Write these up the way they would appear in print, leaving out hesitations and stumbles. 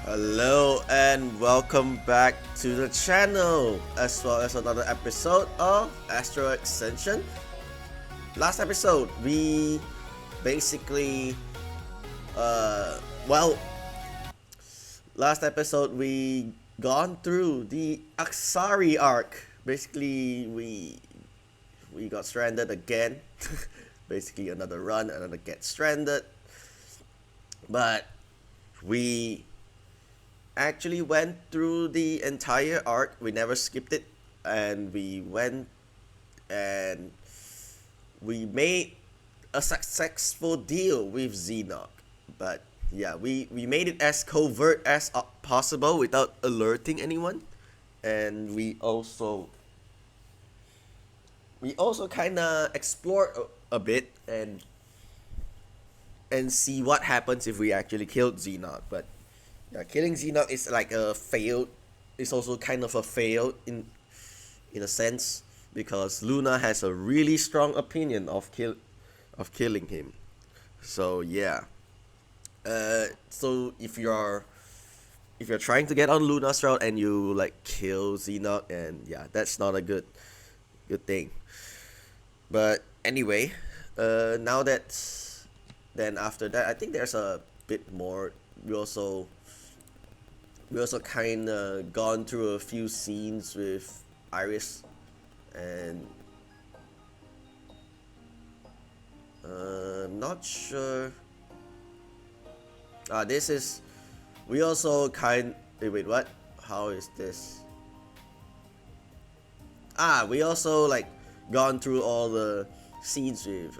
Hello and welcome back to the channel, as well as another episode of Astral Ascension. Last episode, we basically, uh, well, last episode we gone through the Aksari arc. Basically, we got stranded again. Basically, another run, another get stranded. But we actually went through the entire arc. We never skipped it, and we went and we made a successful deal with Xenoc. But yeah, we made it as covert as possible without alerting anyone, and we also kind of explored a bit and see what happens if we actually killed Xenoc. But yeah, killing Xenoc is like a failed. It's also kind of a fail in a sense because Luna has a really strong opinion of killing him. So yeah. So if you're trying to get on Luna's route and you like kill Xenoc, and yeah, that's not a good thing. But anyway, now that then after that, I think there's a bit more. We also kind of gone through a few scenes with Iris, and I'm not sure. This is. We also wait, what? How is this? We also like gone through all the scenes with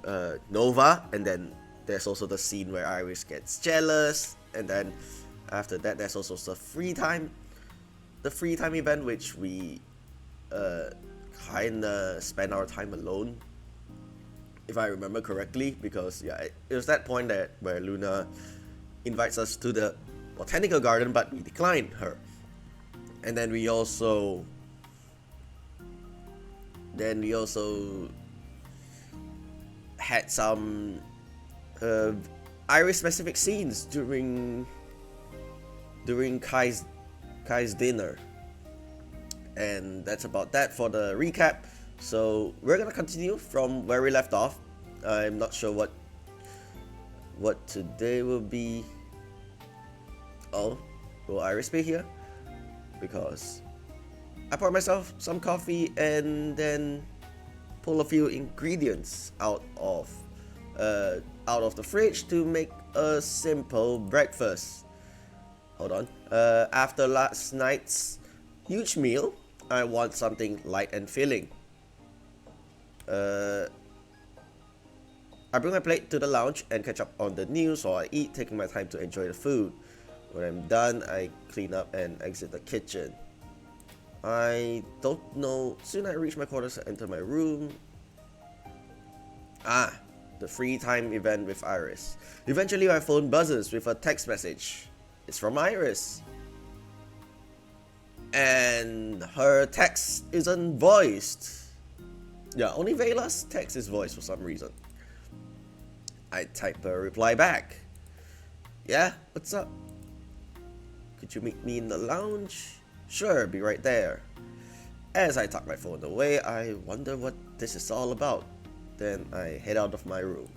Nova, and then there's also the scene where Iris gets jealous, and then after that there's also the free time event, which we kinda spend our time alone, if I remember correctly, because yeah, it was that point that where Luna invites us to the botanical garden, but we declined her, and then we also had some Iris specific scenes during Kai's dinner. And that's about that for the recap. So we're gonna continue from where we left off. I'm not sure what today will be. Oh, will Iris be here? Because I poured myself some coffee and then pull a few ingredients out of the fridge to make a simple breakfast. Hold on. After last night's huge meal, I want something light and filling. I bring my plate to the lounge and catch up on the news while I eat, taking my time to enjoy the food. When I'm done, I clean up and exit the kitchen. I don't know. Soon I reach my quarters and enter my room. The free time event with Iris. Eventually, my phone buzzes with a text message. It's from Iris. And her text isn't voiced. Yeah, only Vela's text is voiced for some reason. I type a reply back. Yeah, what's up? Could you meet me in the lounge? Sure, be right there. As I tuck my phone away, I wonder what this is all about. Then I head out of my room.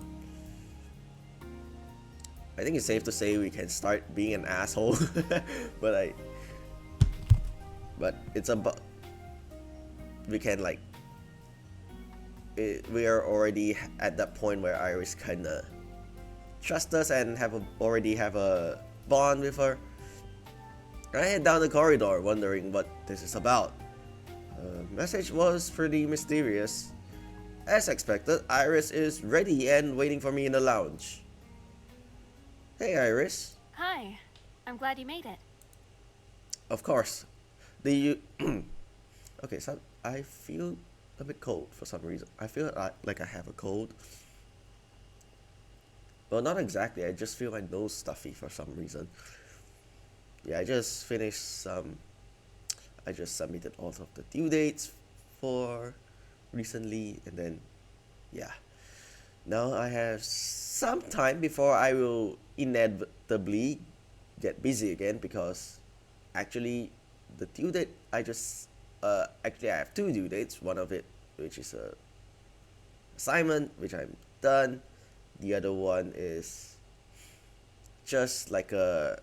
I think it's safe to say we can start being an asshole, but it's about we can like we are already at that point where Iris kinda trusts us and already have a bond with her. I head down the corridor, wondering what this is about. Message was pretty mysterious. As expected, Iris is ready and waiting for me in the lounge. Hey, Iris. Hi. I'm glad you made it. Of course. Okay, so I feel a bit cold for some reason. I feel like I have a cold. Well, not exactly. I just feel my nose stuffy for some reason. Yeah, I just submitted all of the due dates for recently, and then yeah, now I have some time before I will inevitably get busy again because actually the due date I just actually I have two due dates. One of it which is a assignment which I'm done. The other one is just like uh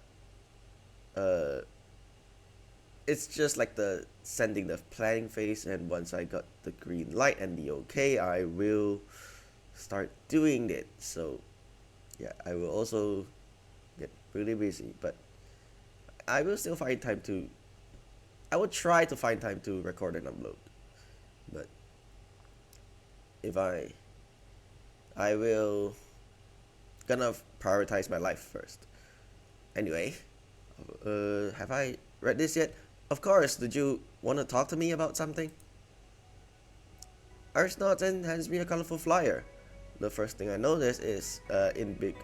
it's just like the sending the planning phase, and once I got the green light and the okay, I will start doing it. So yeah, I will also get really busy, but I will still find time to I will try to find time to record and upload. But if I will gonna prioritize my life first. Anyway, have I read this yet? Of course. Did you want to talk to me about something? Iris nods and hands me a colorful flyer. The first thing I notice is, in big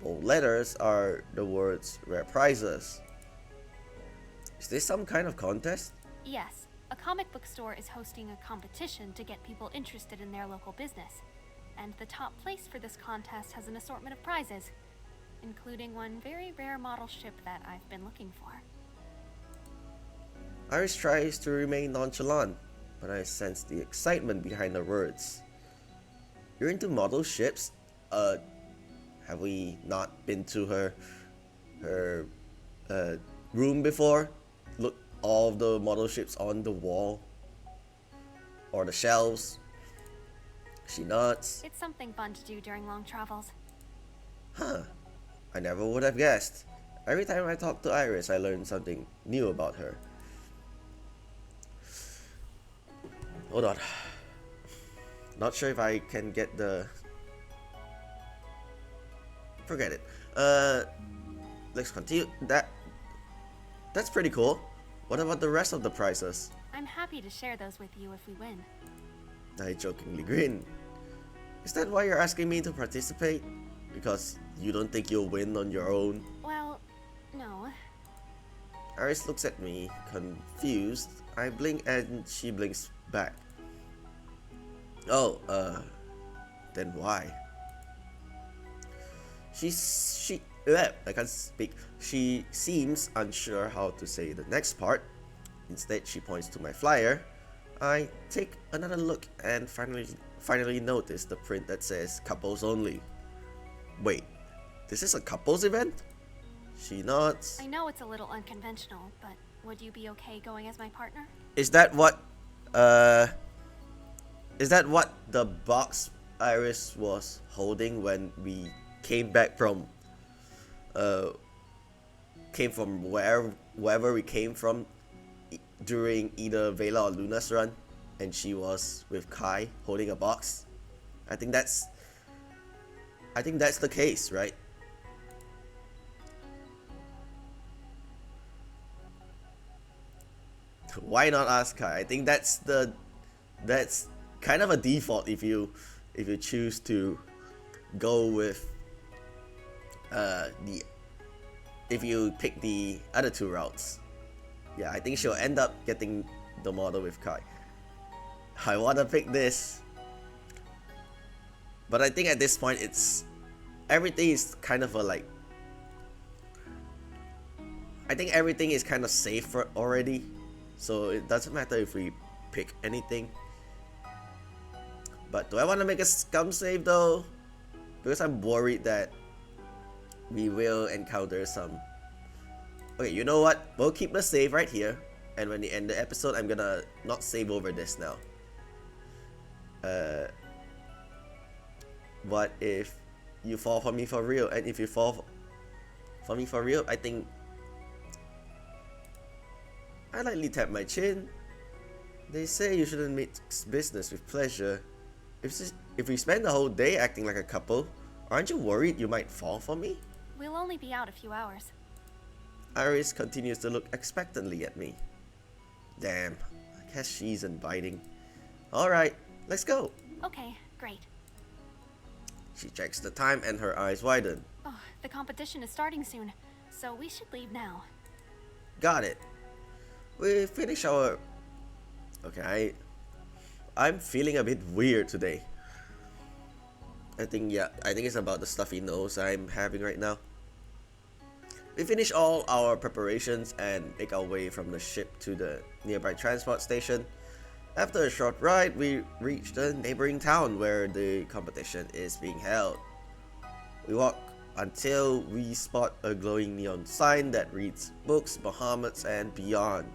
bold letters, are the words "rare prizes." Is this some kind of contest? Yes, a comic book store is hosting a competition to get people interested in their local business. And the top place for this contest has an assortment of prizes, including one very rare model ship that I've been looking for. Iris tries to remain nonchalant, but I sense the excitement behind her words. You're into model ships? Have we not been to her room before? Look, all of the model ships on the wall or the shelves. She nods. It's something fun to do during long travels. Huh. I never would have guessed. Every time I talk to Iris, I learn something new about her. Hold on. Not sure if I can get the... Forget it. Let's continue. That's pretty cool. What about the rest of the prizes? I'm happy to share those with you if we win. I jokingly grin. Is that why you're asking me to participate? Because you don't think you'll win on your own? Well, no. Iris looks at me, confused. I blink and she blinks back. Oh, then why? I can't speak. She seems unsure how to say the next part. Instead, she points to my flyer. I take another look and finally notice the print that says couples only. Wait, this is a couples event? She nods. I know it's a little unconventional, but would you be okay going as my partner? Is that what the box Iris was holding when we came back from wherever we came from during either Vela or Luna's run, and she was with Kai holding a box? I think that's the case, right? Why not ask Kai? I think that's kind of a default if you choose to go with if you pick the other two routes. Yeah, I think she'll end up getting the model with Kai. I wanna pick this, but I think at this point everything is kind of I think everything is kind of safe already, so it doesn't matter if we pick anything. But do I want to make a scum save though? Because I'm worried that we will encounter some... Okay, you know what? We'll keep the save right here, and when we end the episode, I'm gonna not save over this now. What if you fall for me for real? And if you fall for me for real, I think I lightly tap my chin. They say you shouldn't mix business with pleasure. If we spend the whole day acting like a couple, aren't you worried you might fall for me? We'll only be out a few hours. Iris continues to look expectantly at me. Damn, I guess she's inviting. Alright, let's go. Okay, great. She checks the time and her eyes widen. Oh, the competition is starting soon, so we should leave now. Got it. We finish our... Okay, I'm feeling a bit weird today. I think it's about the stuffy nose I'm having right now. We finish all our preparations and make our way from the ship to the nearby transport station. After a short ride, we reach the neighboring town where the competition is being held. We walk until we spot a glowing neon sign that reads Books, Bahamut, and Beyond.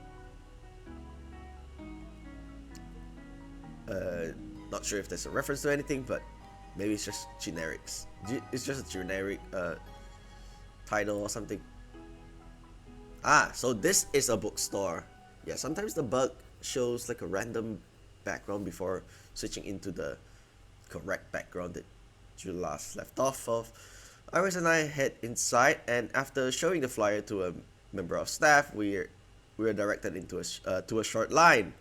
Not sure if there's a reference to anything, but maybe it's just generics. It's just a generic title or something. So this is a bookstore. Yeah, sometimes the bug shows like a random background before switching into the correct background that you last left off of. Iris and I head inside, and after showing the flyer to a member of staff, we are directed into a short line.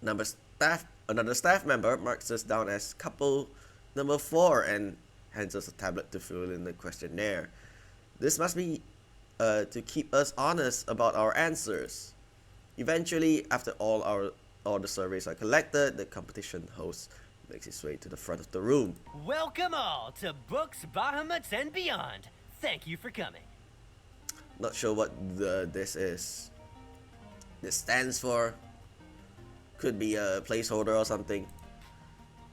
Another staff member marks us down as couple number 4 and hands us a tablet to fill in the questionnaire. This must be to keep us honest about our answers. Eventually, after all the surveys are collected, the competition host makes his way to the front of the room. Welcome all to Books, Bahamut, and Beyond. Thank you for coming. Not sure what this is. This stands for. Could be a placeholder or something.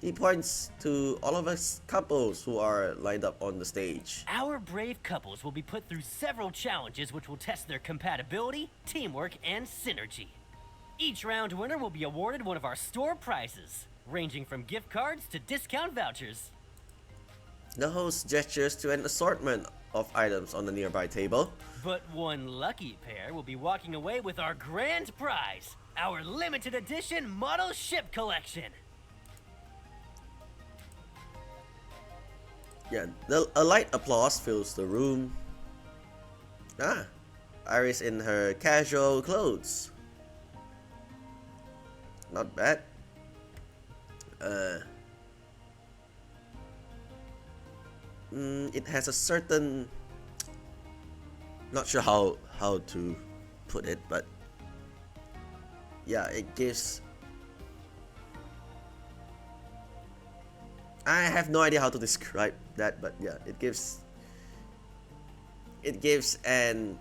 He points to all of us couples who are lined up on the stage. Our brave couples will be put through several challenges which will test their compatibility, teamwork, and synergy. Each round winner will be awarded one of our store prizes, ranging from gift cards to discount vouchers. The host gestures to an assortment of items on the nearby table. But one lucky pair will be walking away with our grand prize, our limited edition model ship collection. Yeah, a light applause fills the room. Iris in her casual clothes. Not bad. It has a certain, not sure how to put it, but yeah, it gives. I have no idea how to describe that, but yeah, it gives an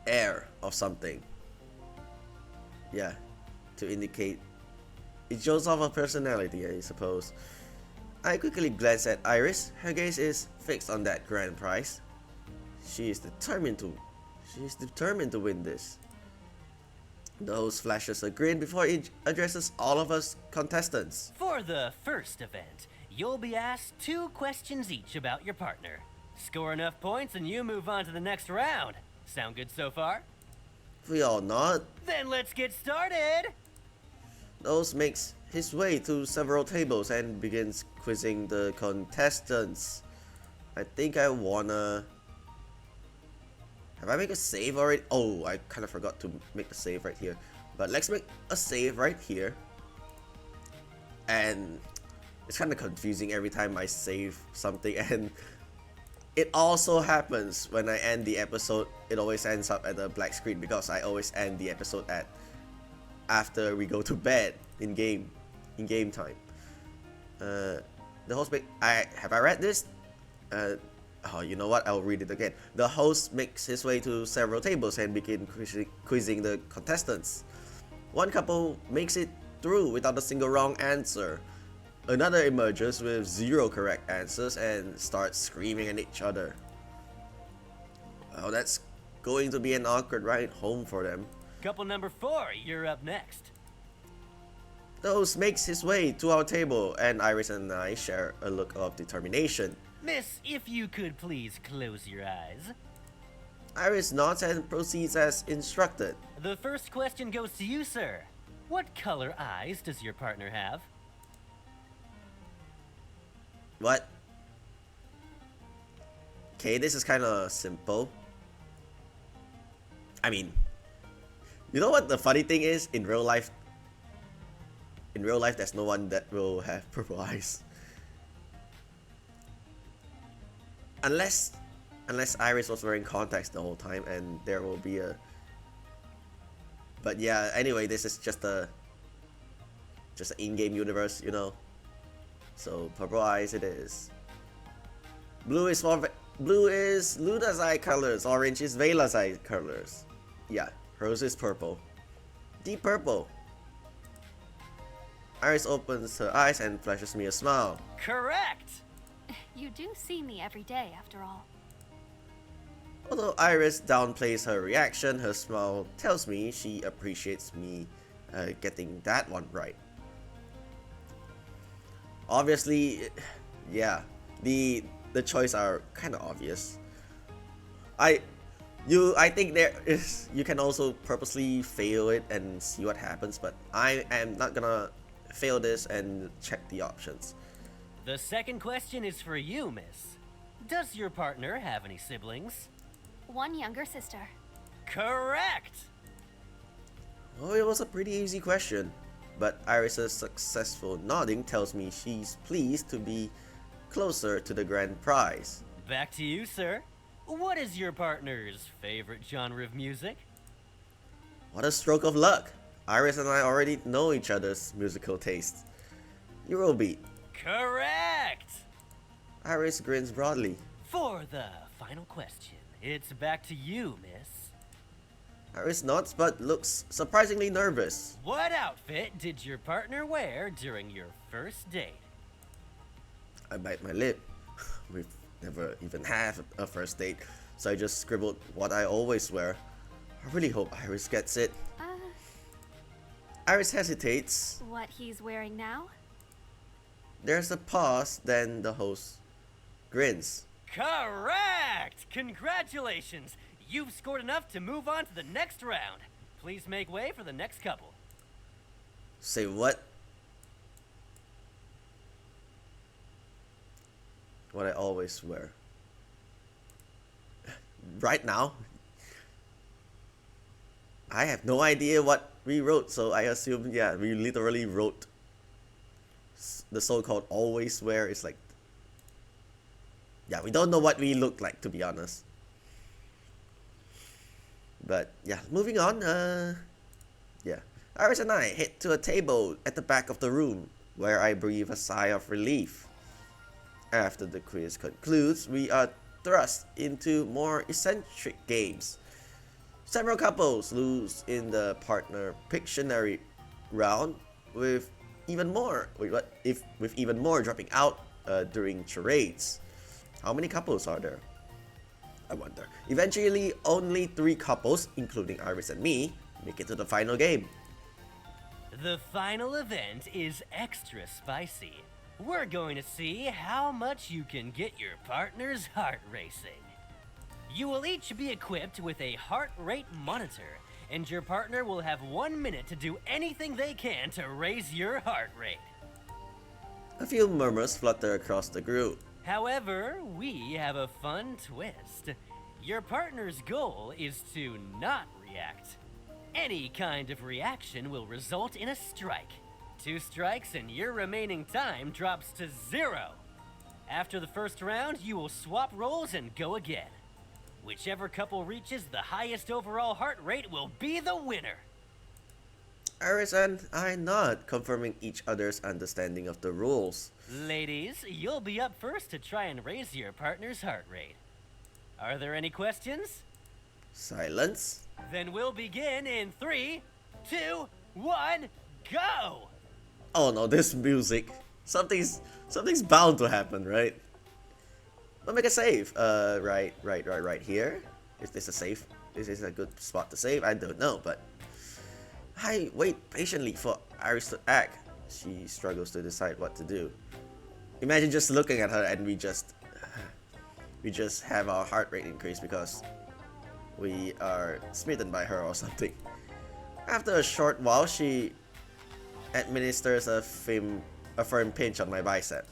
air of something. Yeah, to indicate it shows off a personality, I suppose. I quickly glance at Iris. Her gaze is fixed on that grand prize. She is determined to win this. The host flashes a grin before he addresses all of us contestants. For the first event, you'll be asked 2 questions each about your partner. Score enough points and you move on to the next round. Sound good so far? We all nod. Then let's get started! The host makes his way to several tables and begins quizzing the contestants. I think I wanna... Have I made a save already? Oh, I kind of forgot to make a save right here. But let's make a save right here. And it's kind of confusing every time I save something. And it also happens when I end the episode. It always ends up at a black screen because I always end the episode at after we go to bed in game time. The host have I read this? Oh, you know what? I'll read it again. The host makes his way to several tables and begins quizzing the contestants. One couple makes it through without a single wrong answer. Another emerges with 0 correct answers and starts screaming at each other. Oh, that's going to be an awkward ride home for them. Couple number 4, you're up next. The host makes his way to our table and Iris and I share a look of determination. Miss, if you could please close your eyes. Iris nods and proceeds as instructed. The first question goes to you, sir. What color eyes does your partner have? What? Okay, this is kind of simple. I mean, you know what the funny thing is? In real life, there's no one that will have purple eyes. Unless Iris was wearing contacts the whole time, and there will be a... But yeah, anyway, this is just an in-game universe, you know. So purple eyes it is. Blue is Blue is Luna's eye colors, orange is Vela's eye colors. Yeah, hers is purple. Deep purple. Iris opens her eyes and flashes me a smile. Correct! You do see me every day, after all. Although Iris downplays her reaction, her smile tells me she appreciates me getting that one right. Obviously, yeah, the choices are kind of obvious. I think you can also purposely fail it and see what happens, but I am not gonna fail this and check the options. The second question is for you, miss. Does your partner have any siblings? One younger sister. Correct! Well, it was a pretty easy question, but Iris's successful nodding tells me she's pleased to be closer to the grand prize. Back to you, sir. What is your partner's favorite genre of music? What a stroke of luck! Iris and I already know each other's musical tastes. Eurobeat. Correct! Iris grins broadly. For the final question, it's back to you, miss. Iris nods but looks surprisingly nervous. What outfit did your partner wear during your first date? I bite my lip. We've never even had a first date, so I just scribbled what I always wear. I really hope Iris gets it. Iris hesitates. What he's wearing now? There's a pause, then the host grins. Correct! Congratulations! You've scored enough to move on to the next round. Please make way for the next couple. Say what? What I always wear. Right now? I have no idea what we wrote, so I assume, yeah, we literally wrote the so-called always wear. Is like, yeah, we don't know what we look like, to be honest. But yeah, moving on. Yeah, Iris and I head to a table at the back of the room, where I breathe a sigh of relief. After the quiz concludes, we are thrust into more eccentric games. Several couples lose in the partner Pictionary round, with even more dropping out during charades. How many couples are there? I wonder. Eventually, only 3 couples, including Iris and me, make it to the final game. The final event is extra spicy. We're going to see how much you can get your partner's heart racing. You will each be equipped with a heart rate monitor, and your partner will have 1 minute to do anything they can to raise your heart rate. A few murmurs flutter across the group. However, we have a fun twist. Your partner's goal is to not react. Any kind of reaction will result in a strike. 2 strikes and your remaining time drops to 0. After the first round, you will swap roles and go again. Whichever couple reaches the highest overall heart rate will be the winner. Iris and I nod, confirming each other's understanding of the rules. Ladies, you'll be up first to try and raise your partner's heart rate. Are there any questions? Silence. Then we'll begin in 3, 2, 1, go! Oh no, this music. Something's bound to happen, right? Don't make a save. Right here. Is this a save? Is this a good spot to save? I don't know, but I wait patiently for Iris to act. She struggles to decide what to do. Imagine just looking at her and we just have our heart rate increase because we are smitten by her or something. After a short while, she administers a firm pinch on my bicep.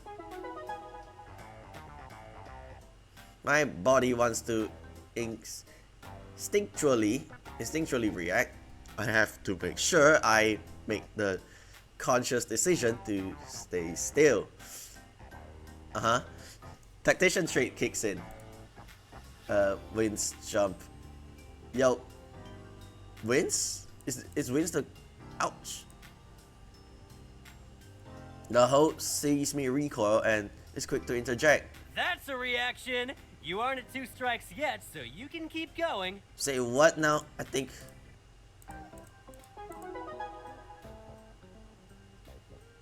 My body wants to instinctually react. I have to make sure I make the conscious decision to stay still. Tactician trait kicks in. Wins jump. Yo. Wins? Is wins the... Ouch. The host sees me recoil and is quick to interject. That's a reaction. You aren't at 2 strikes yet, so you can keep going. Say what now? I think...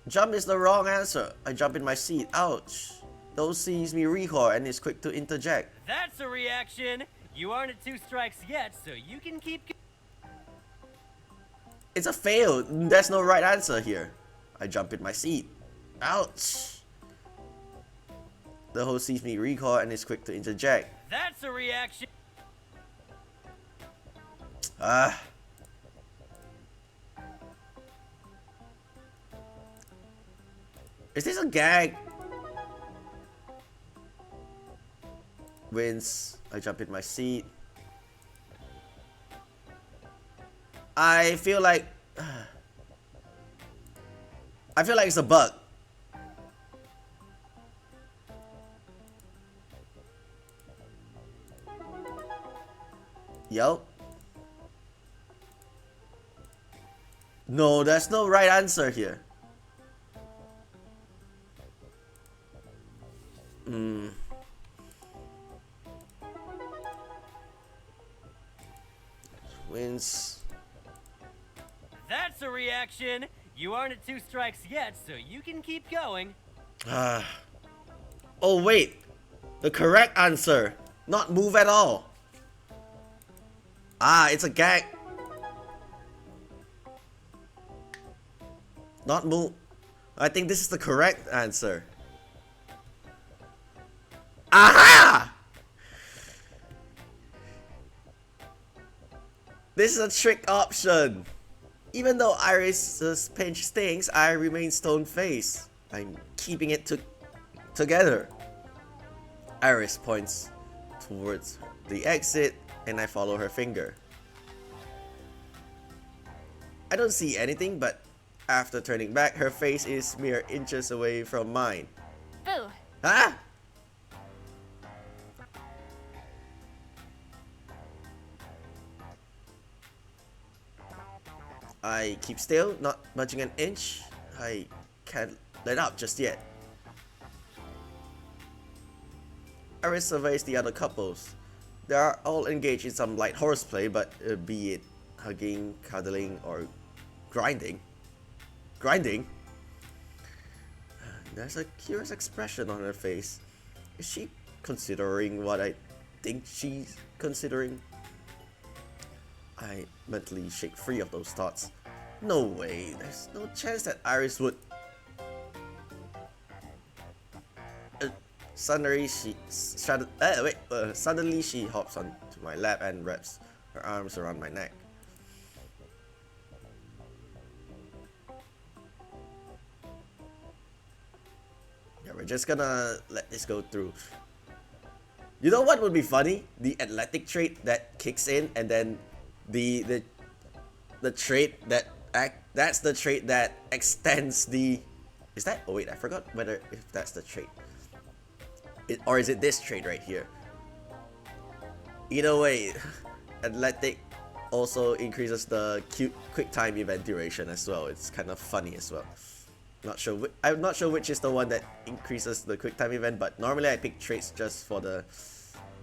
Jump is the wrong answer. I jump in my seat. Ouch. Those sees me recoil and is quick to interject. That's a reaction. You aren't at 2 strikes yet, so you can keep It's a fail. There's no right answer here. I jump in my seat. Ouch. The host sees me recoil and is quick to interject. That's a reaction. Ah. Is this a gag? Wins. I jump in my seat. I feel like it's a bug. Yo. No, there's no right answer here. Wins. That's a reaction. You aren't at 2 strikes yet, so you can keep going. Oh wait, the correct answer, not move at all. Ah, it's a gag. Not move. I think this is the correct answer. Aha! This is a trick option. Even though Iris's pinch stings, I remain stone-faced. I'm keeping it together. Iris points towards the exit, and I follow her finger. I don't see anything, but after turning back, her face is mere inches away from mine. Boo! Huh? I keep still, not budging an inch. I can't let up just yet. Iris surveys the other couples. They are all engaged in some light horseplay, but be it hugging, cuddling, or grinding. There's a curious expression on her face. Is she considering what I think she's considering? I mentally shake free of those thoughts. No way, there's no chance that Iris would... Suddenly she hops onto my lap and wraps her arms around my neck. Yeah, we're just gonna let this go through. You know what would be funny? The athletic trait that kicks in, and then the trait that's the trait that extends the... Is that? Oh wait, I forgot whether if that's the trait. Or is it this trait right here? Either way, athletic also increases the quick time event duration as well. It's kind of funny as well. I'm not sure which is the one that increases the quick time event, but normally I pick traits just for the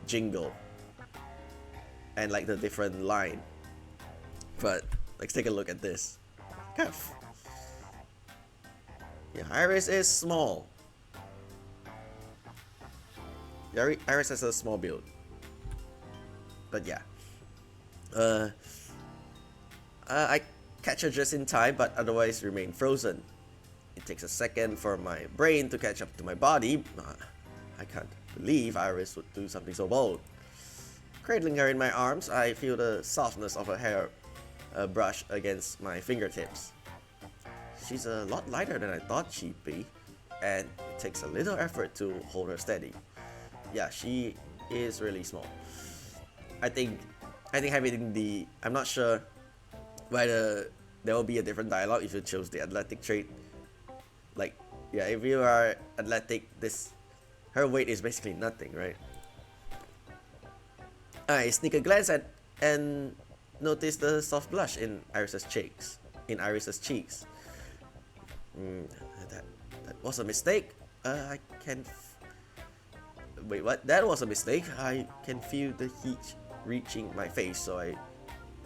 jingle and like the different line. But let's take a look at this. Yeah, Iris is small. Iris has a small build. But yeah. I catch her just in time, but otherwise remain frozen. It takes a second for my brain to catch up to my body. I can't believe Iris would do something so bold. Cradling her in my arms, I feel the softness of her hair brush against my fingertips. She's a lot lighter than I thought she'd be, and it takes a little effort to hold her steady. Yeah, she is really small. I think having the... I'm not sure whether there will be a different dialogue if you chose the athletic trait. Like, yeah, if you are athletic, her weight is basically nothing, right? I sneak a glance at and notice the soft blush in Iris's cheeks. That was a mistake. I can wait, what? That was a mistake. I can feel the heat reaching my face, so I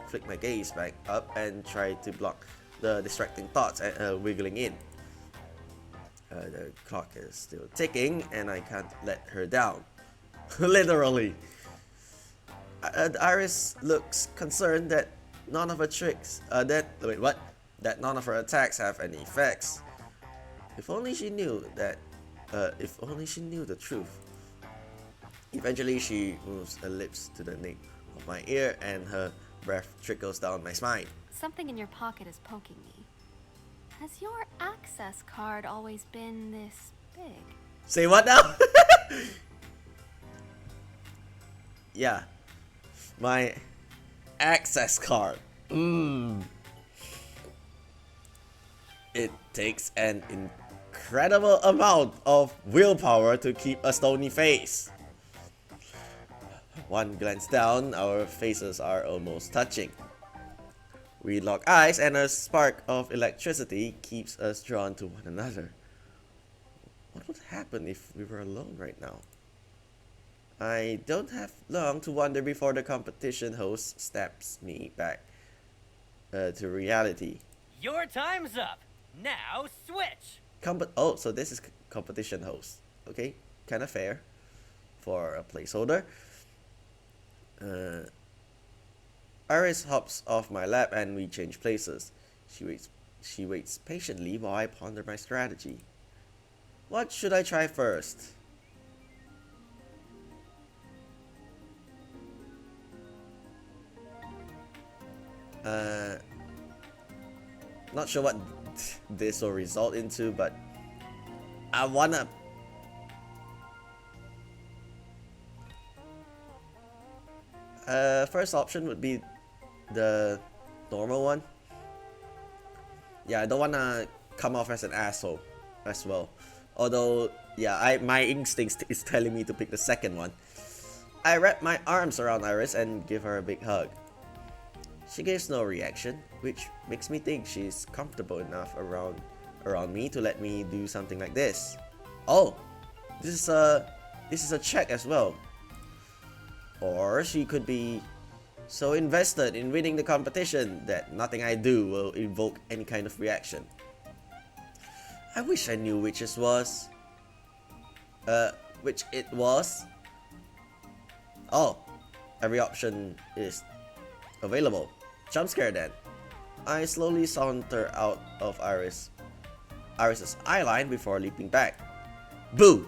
flick my gaze back up and try to block the distracting thoughts wiggling in. The clock is still ticking, and I can't let her down. Literally. Iris looks concerned that none of her tricks, that none of her attacks have any effects. If only she knew that, if only she knew the truth. Eventually, she moves her lips to the nape of my ear, and her breath trickles down my spine. Something in your pocket is poking me. Has your access card always been this big? Say what now? Yeah. My access card. It takes an incredible amount of willpower to keep a stony face. One glance down, our faces are almost touching. We lock eyes, and a spark of electricity keeps us drawn to one another. What would happen if we were alone right now? I don't have long to wonder before the competition host snaps me back to reality. Your time's up. Now switch. So this is competition host. Okay, kind of fair for a placeholder. Iris hops off my lap and we change places. She waits patiently while I ponder my strategy. What should I try first? Not sure what this will result into, but I wanna... First option would be the normal one. Yeah, I don't wanna come off as an asshole as well. Although, yeah, my instinct is telling me to pick the second one. I wrap my arms around Iris and give her a big hug. She gives no reaction, which makes me think she's comfortable enough around me to let me do something like this. Oh, this is a check as well. Or she could be so invested in winning the competition that nothing I do will evoke any kind of reaction. I wish I knew which it was. Oh, every option is available. Jump scare then. I slowly saunter out of Iris's eyeline before leaping back. Boo!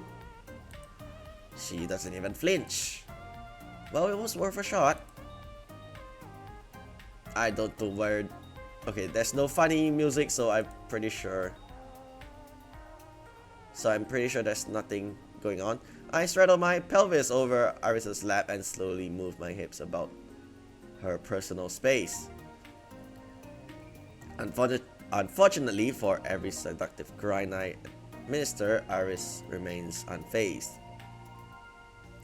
She doesn't even flinch. Well, it was worth a shot. I don't know where... Okay, there's no funny music, so I'm pretty sure there's nothing going on. I straddle my pelvis over Iris's lap and slowly move my hips about her personal space. Unfortunately, for every seductive grind I administer, Iris remains unfazed.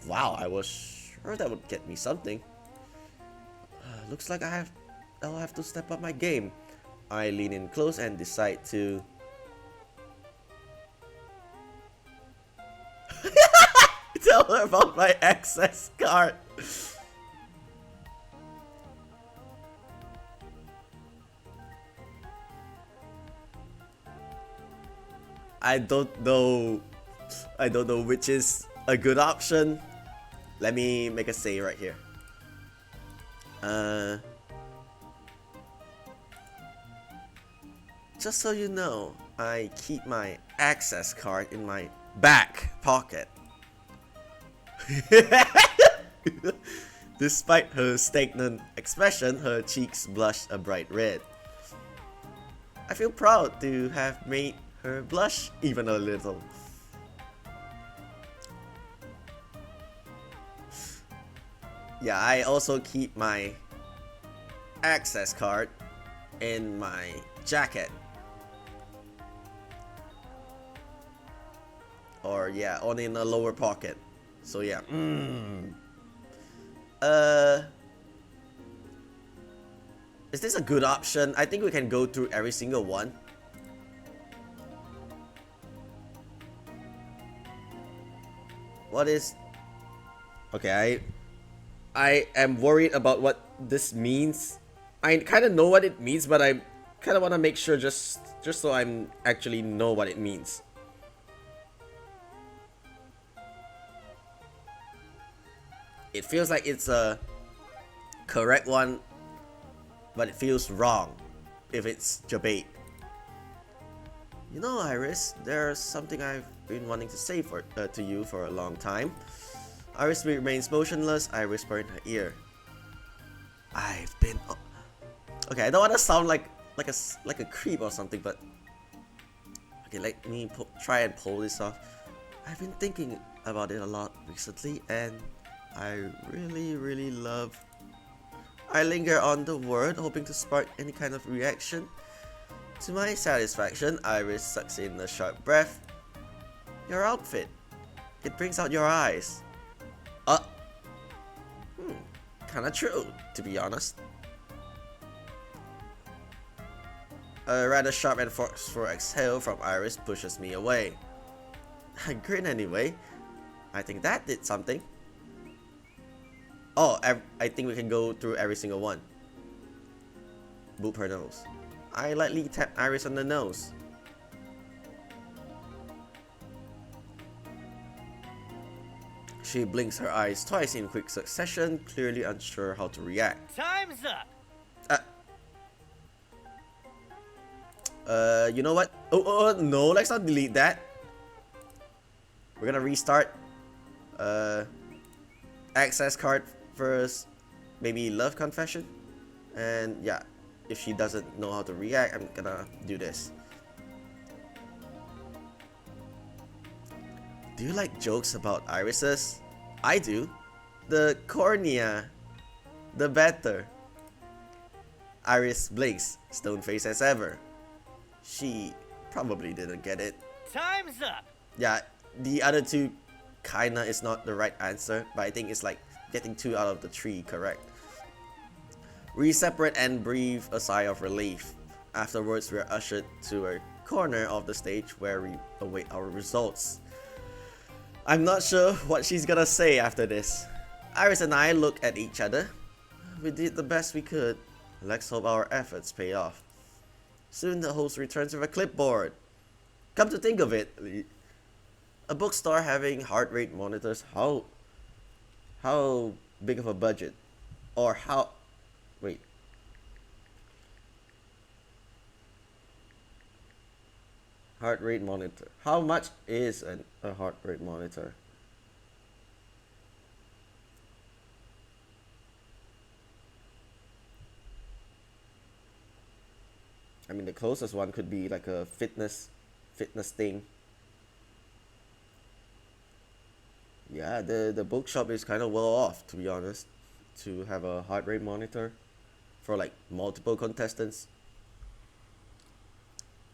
Wow, I was sure that would get me something. Looks like I'll have to step up my game. I lean in close and decide to... tell her about my access card. I don't know which is a good option. Let me make a say right here. Just so you know, I keep my access card in my back pocket. Despite her stagnant expression, her cheeks blush a bright red. I feel proud to have made her blush even a little. Yeah, I also keep my access card in my jacket. Or yeah, only in a lower pocket. So yeah. Is this a good option? I think we can go through every single one. What is Okay, I am worried about what this means. I kind of know what it means, but I kind of want to make sure just so I'm actually know what it means. It feels like it's a correct one, but it feels wrong if it's debate. You know, Iris, there's something I've been wanting to say to you for a long time. Iris remains motionless. I whisper in her ear. I've been... Okay, I don't want to sound like a creep or something, but... Okay, let me try and pull this off. I've been thinking about it a lot recently, and I really love... I linger on the word, hoping to spark any kind of reaction. To my satisfaction, Iris sucks in a sharp breath. Your outfit. It brings out your eyes. Kinda true, to be honest. A rather sharp and forceful exhale from Iris pushes me away. I grin anyway. I think that did something. Oh, I think we can go through every single one. Boop her nose. I lightly tap Iris on the nose. She blinks her eyes twice in quick succession, clearly unsure how to react. Time's up! You know what? Oh, no, let's not delete that. We're gonna restart. Access card first, maybe love confession. And yeah, if she doesn't know how to react, I'm gonna do this. Do you like jokes about irises? I do. The cornea, the better. Iris blinks, stone-faced as ever. She probably didn't get it. Time's up! Yeah, the other two kinda is not the right answer, but I think it's like getting 2 out of the 3 correct. We separate and breathe a sigh of relief. Afterwards, we are ushered to a corner of the stage where we await our results. I'm not sure what she's gonna say after this. Iris and I look at each other. We did the best we could. Let's hope our efforts pay off. Soon the host returns with a clipboard. Come to think of it, a bookstore having heart rate monitors, how big of a budget? Or how... Wait. Heart rate monitor. How much is a heart rate monitor? I mean, the closest one could be like a fitness thing. Yeah, the bookshop is kind of well off, to be honest, to have a heart rate monitor for like multiple contestants.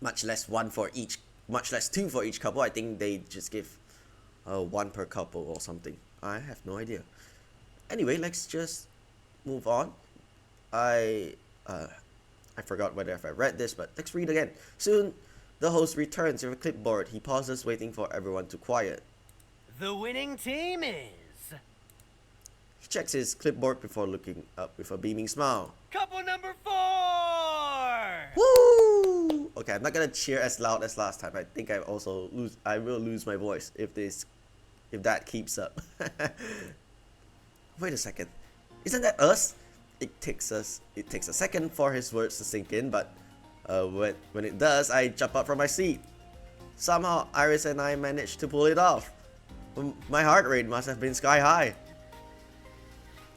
Much less 2 for each couple. I think they just give 1 per couple or something. I have no idea. Anyway, let's just move on. I forgot whether if I read this, but let's read again. Soon, the host returns with a clipboard. He pauses, waiting for everyone to quiet. The winning team is... He checks his clipboard before looking up with a beaming smile. Couple number 4! Woo! Okay, I'm not gonna cheer as loud as last time. I think I will lose my voice if that keeps up. Wait a second. Isn't that us? It takes a second for his words to sink in, but when it does, I jump up from my seat. Somehow, Iris and I managed to pull it off. My heart rate must have been sky high.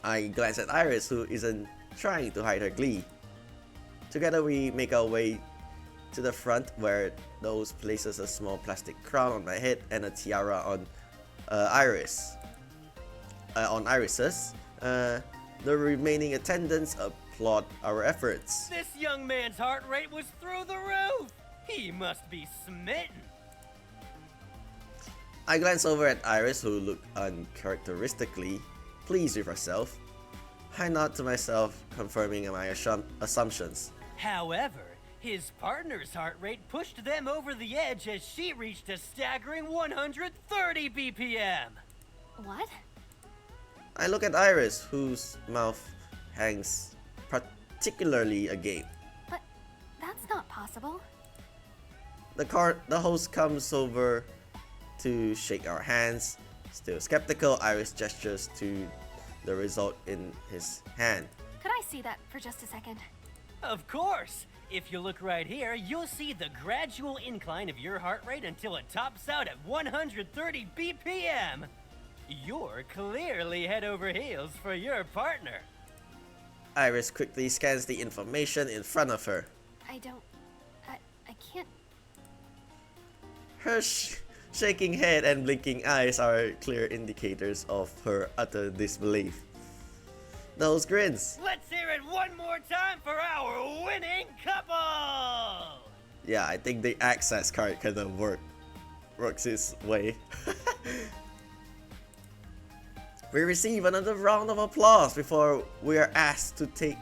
I glance at Iris, who isn't trying to hide her glee. Together, we make our way to the front, where the host places a small plastic crown on my head and a tiara on Iris's. The remaining attendants applaud our efforts. This young man's heart rate was through the roof! He must be smitten! I glance over at Iris, who looked uncharacteristically pleased with herself. I nod to myself, confirming my assumptions. However, his partner's heart rate pushed them over the edge as she reached a staggering 130 BPM! What? I look at Iris, whose mouth hangs particularly agape. But that's not possible. The host comes over to shake our hands. Still skeptical, Iris gestures to the result in his hand. Could I see that for just a second? Of course! If you look right here, you'll see the gradual incline of your heart rate until it tops out at 130 BPM. You're clearly head over heels for your partner. Iris quickly scans the information in front of her. I can't. Her shaking head and blinking eyes are clear indicators of her utter disbelief. The host grins. Let's hear it one more time for our winning couple! Yeah, I think the access card kind of works its way. We receive another round of applause before we are asked to take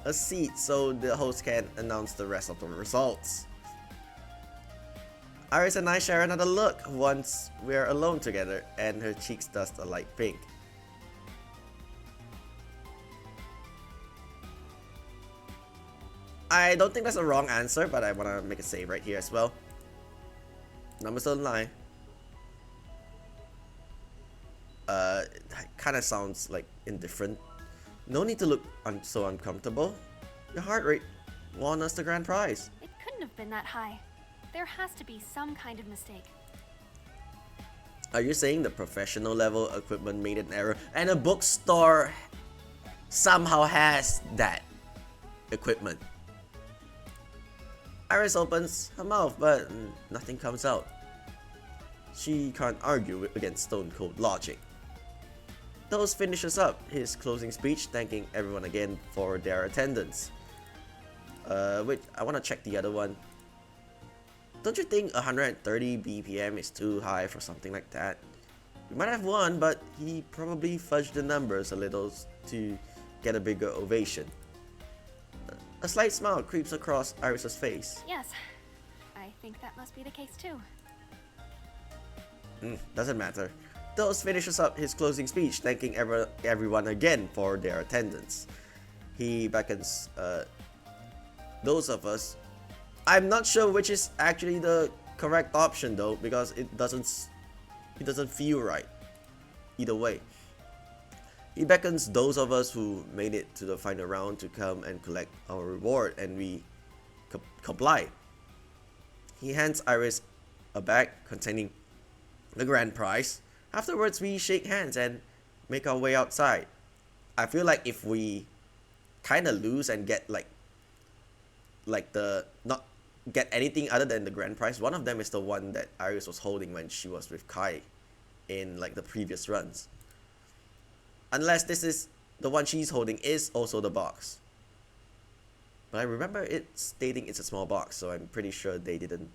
a seat so the host can announce the rest of the results. Iris and I share another look once we are alone together, and her cheeks dust a light pink. I don't think that's a wrong answer, but I want to make a save right here as well. Numbers don't lie. It kind of sounds like indifferent. No need to look so uncomfortable. Your heart rate won us the grand prize. It couldn't have been that high. There has to be some kind of mistake. Are you saying the professional level equipment made an error and a bookstore somehow has that equipment? Iris opens her mouth, but nothing comes out. She can't argue against stone cold logic. The host finishes up his closing speech, thanking everyone again for their attendance. Wait, I want to check the other one. Don't you think 130 BPM is too high for something like that? We might have won, but he probably fudged the numbers a little to get a bigger ovation. A slight smile creeps across Iris's face. Yes, I think that must be the case too. Doesn't matter. The host finishes up his closing speech, thanking everyone again for their attendance. He beckons those of us. I'm not sure which is actually the correct option though, because it doesn't feel right. Either way. He beckons those of us who made it to the final round to come and collect our reward, and we comply. He hands Iris a bag containing the grand prize. Afterwards, we shake hands and make our way outside. I feel like if we kind of lose and get like not get anything other than the grand prize, one of them is the one that Iris was holding when she was with Kai in like the previous runs. Unless this is the one she's holding is also the box. But I remember it stating it's a small box, so I'm pretty sure they didn't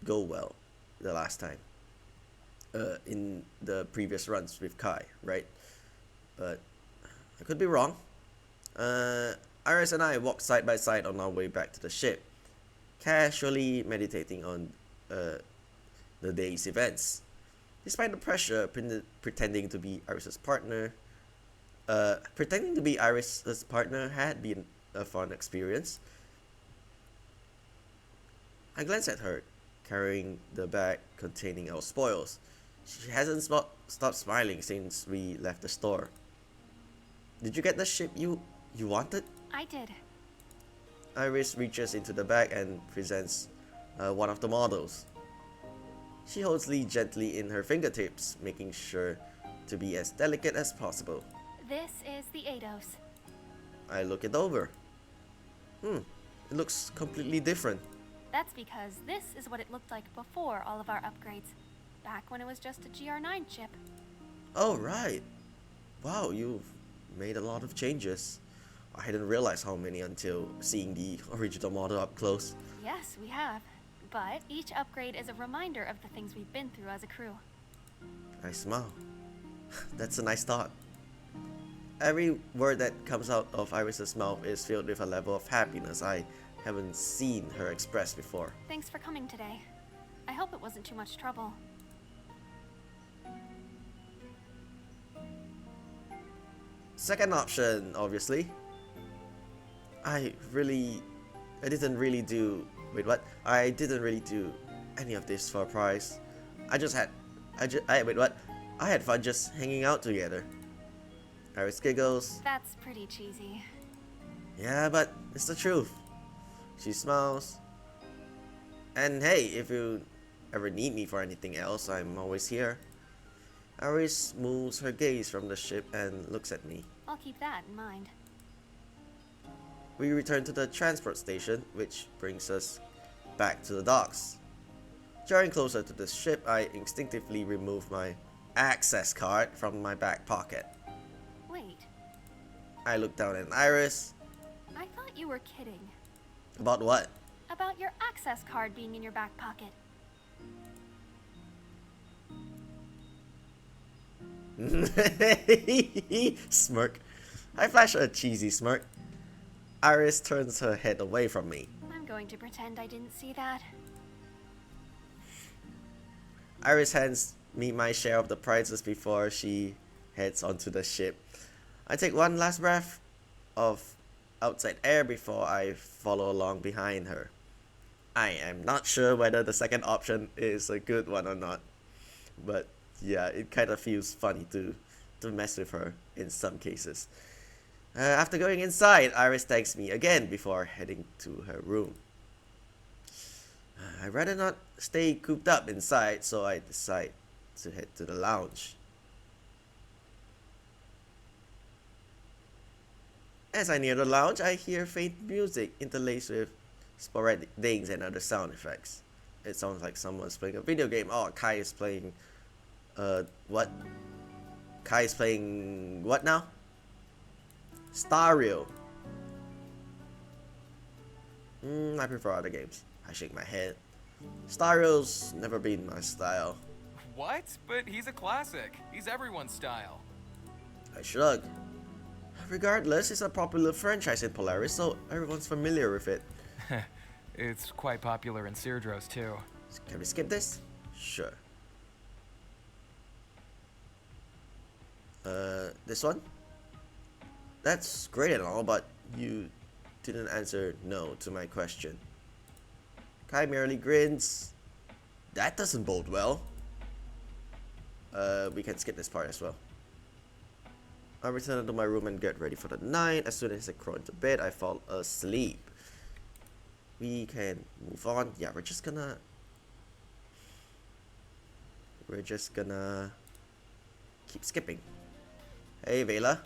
go well the last time. In the previous runs with Kai, right? But I could be wrong. Iris and I walk side by side on our way back to the ship, casually meditating on the day's events. Despite the pressure, pretending to be Iris's partner had been a fun experience. I glance at her, carrying the bag containing our spoils. She hasn't stopped smiling since we left the store. Did you get the ship you wanted? I did. Iris reaches into the bag and presents one of the models. She holds Lee gently in her fingertips, making sure to be as delicate as possible. This is the Eidos. I look it over. It looks completely different. That's because this is what it looked like before all of our upgrades, back when it was just a GR9 chip. Oh, right. Wow, you've made a lot of changes. I hadn't realized how many until seeing the original model up close. Yes, we have. But each upgrade is a reminder of the things we've been through as a crew. I smile. That's a nice thought. Every word that comes out of Iris's mouth is filled with a level of happiness I haven't seen her express before. Thanks for coming today. I hope it wasn't too much trouble. Second option, obviously. I didn't really do. Wait, what? I didn't really do any of this for a prize. Wait, what? I had fun just hanging out together. Iris giggles. That's pretty cheesy. Yeah, but it's the truth. She smiles. And hey, if you ever need me for anything else, I'm always here. Iris moves her gaze from the ship and looks at me. I'll keep that in mind. We return to the transport station, which brings us back to the docks. Drawing closer to the ship, I instinctively remove my access card from my back pocket. Wait, I look down at Iris. I thought you were kidding. About what? About your access card being in your back pocket. Smirk. I flash a cheesy smirk. Iris turns her head away from me. I'm going to pretend I didn't see that. Iris hands me my share of the prizes before she heads onto the ship. I take one last breath of outside air before I follow along behind her. I am not sure whether the second option is a good one or not, but yeah, it kind of feels funny to mess with her in some cases. After going inside, Iris thanks me again before heading to her room. I'd rather not stay cooped up inside, so I decide to head to the lounge. As I near the lounge, I hear faint music interlaced with sporadic dings and other sound effects. It sounds like someone's playing a video game. Oh, Kai is playing... what? Kai is playing... what now? Stario. I prefer other games. I shake my head. Stario's never been my style. What? But he's a classic. He's everyone's style. I shrug. Regardless, it's a popular franchise in Polaris, so everyone's familiar with it. It's quite popular in Cerdros too. Can we skip this? Sure. This one? That's great and all, but you didn't answer no to my question. Kai merely grins. That doesn't bode well. We can skip this part as well. I return to my room and get ready for the night. As soon as I crawl into bed, I fall asleep. We can move on. Yeah, we're just gonna keep skipping. Hey, Vela.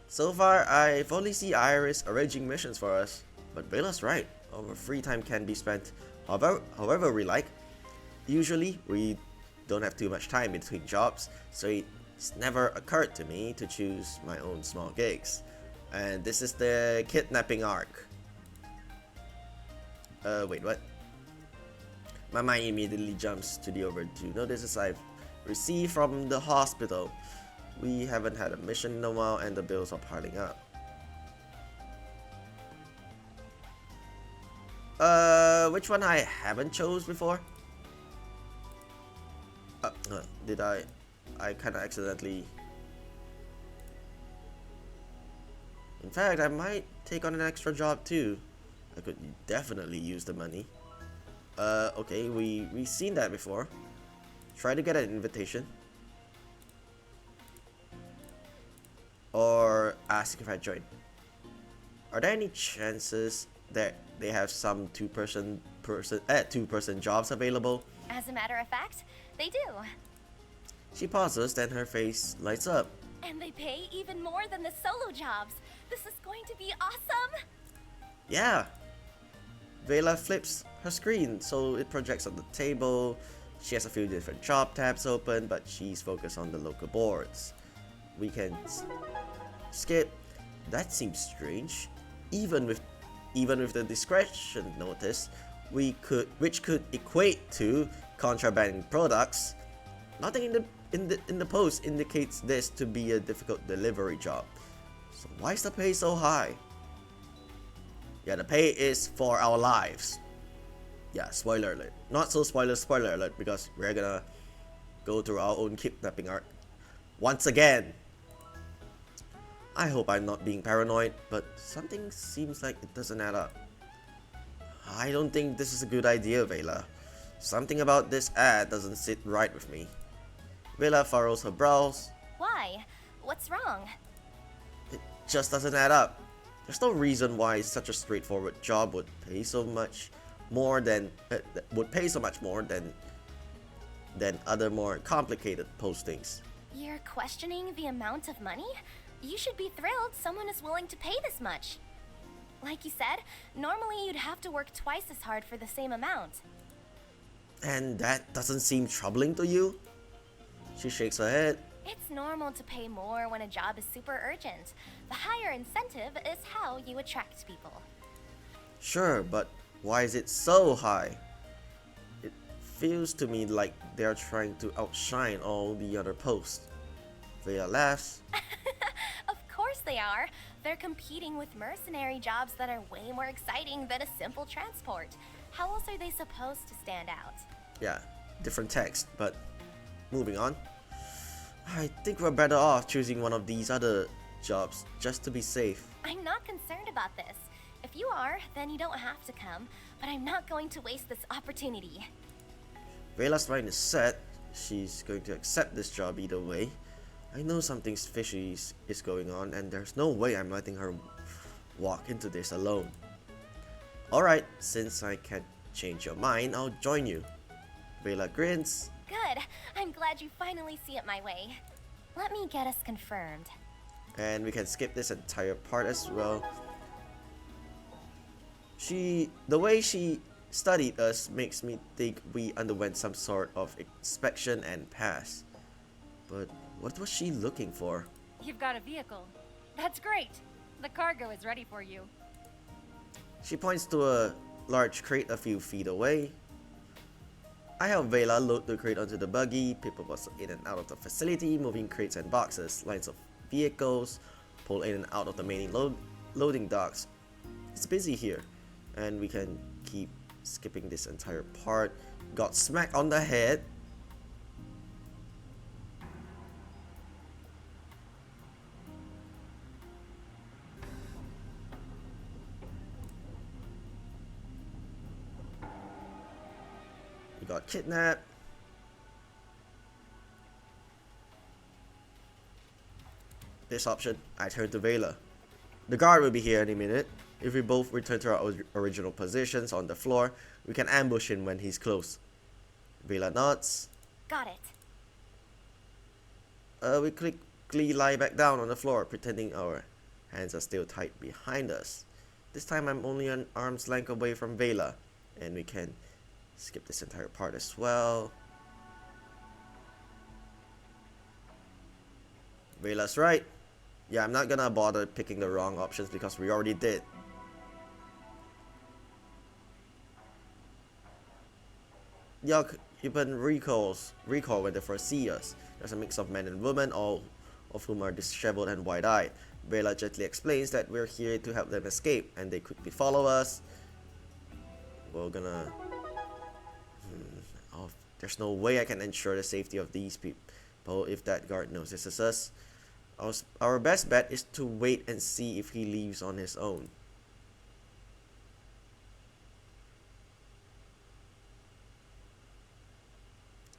So far, I've only seen Iris arranging missions for us. But Vela's right. Our free time can be spent however we like. Usually, we don't have too much time between jobs, so it's never occurred to me to choose my own small gigs. And this is the kidnapping arc. Wait, what? My mind immediately jumps to the overdue notices I've received from the hospital. We haven't had a mission in a while and the bills are piling up. Which one I haven't chose before? Did I kinda accidentally... In fact, I might take on an extra job too. I could definitely use the money. Okay, we've seen that before. Try to get an invitation. Or ask if I join. Are there any chances that they have some two-person jobs available? As a matter of fact, they do. She pauses, then her face lights up. And they pay even more than the solo jobs. This is going to be awesome. Yeah. Vela flips her screen so it projects on the table. She has a few different job tabs open, but she's focused on the local boards. We can skip. That seems strange. Even with the discretion notice, which could equate to contraband products. Nothing in the post indicates this to be a difficult delivery job. So why is the pay so high? Yeah, the pay is for our lives. Yeah, spoiler alert. Not so spoiler alert, because we're gonna go through our own kidnapping arc once again. I hope I'm not being paranoid, but something seems like it doesn't add up. I don't think this is a good idea, Vela. Something about this ad doesn't sit right with me. Vela furrows her brows. Why? What's wrong? It just doesn't add up. There's no reason why such a straightforward job would pay so much more than other more complicated postings. You're questioning the amount of money? You should be thrilled someone is willing to pay this much. Like you said, normally you'd have to work twice as hard for the same amount. And that doesn't seem troubling to you? She shakes her head. It's normal to pay more when a job is super urgent. The higher incentive is how you attract people. Sure, but why is it so high? It feels to me like they're trying to outshine all the other posts. Vela laughs. Of course they are. They're competing with mercenary jobs that are way more exciting than a simple transport. How else are they supposed to stand out? Yeah, different text, but moving on. I think we're better off choosing one of these other jobs just to be safe. I'm not concerned about this. If you are, then you don't have to come, but I'm not going to waste this opportunity. Vela's mind is set. She's going to accept this job either way. I know something fishy is going on, and there's no way I'm letting her walk into this alone. Alright, since I can't change your mind, I'll join you. Vela grins. Good. I'm glad you finally see it my way. Let me get us confirmed. And we can skip this entire part as well. The way she studied us makes me think we underwent some sort of inspection and pass. But what was she looking for? You've got a vehicle. That's great. The cargo is ready for you. She points to a large crate a few feet away. I help Vela load the crate onto the buggy. People bustle in and out of the facility, moving crates and boxes. Lines of vehicles pull in and out of the main loading docks. It's busy here, and we can keep skipping this entire part. Got smacked on the head. Got kidnapped. This option, I turn to Vela. The guard will be here any minute. If we both return to our original positions on the floor, we can ambush him when he's close. Vela nods. Got it. We quickly lie back down on the floor, pretending our hands are still tied behind us. This time I'm only an arm's length away from Vela, and we can skip this entire part as well. Vela's right. Yeah, I'm not gonna bother picking the wrong options because we already did. The occupant recall when they first see us. There's a mix of men and women, all of whom are disheveled and wide-eyed. Vela gently explains that we're here to help them escape, and they quickly follow us. We're gonna... there's no way I can ensure the safety of these people if that guard knows this is us. Our best bet is to wait and see if he leaves on his own.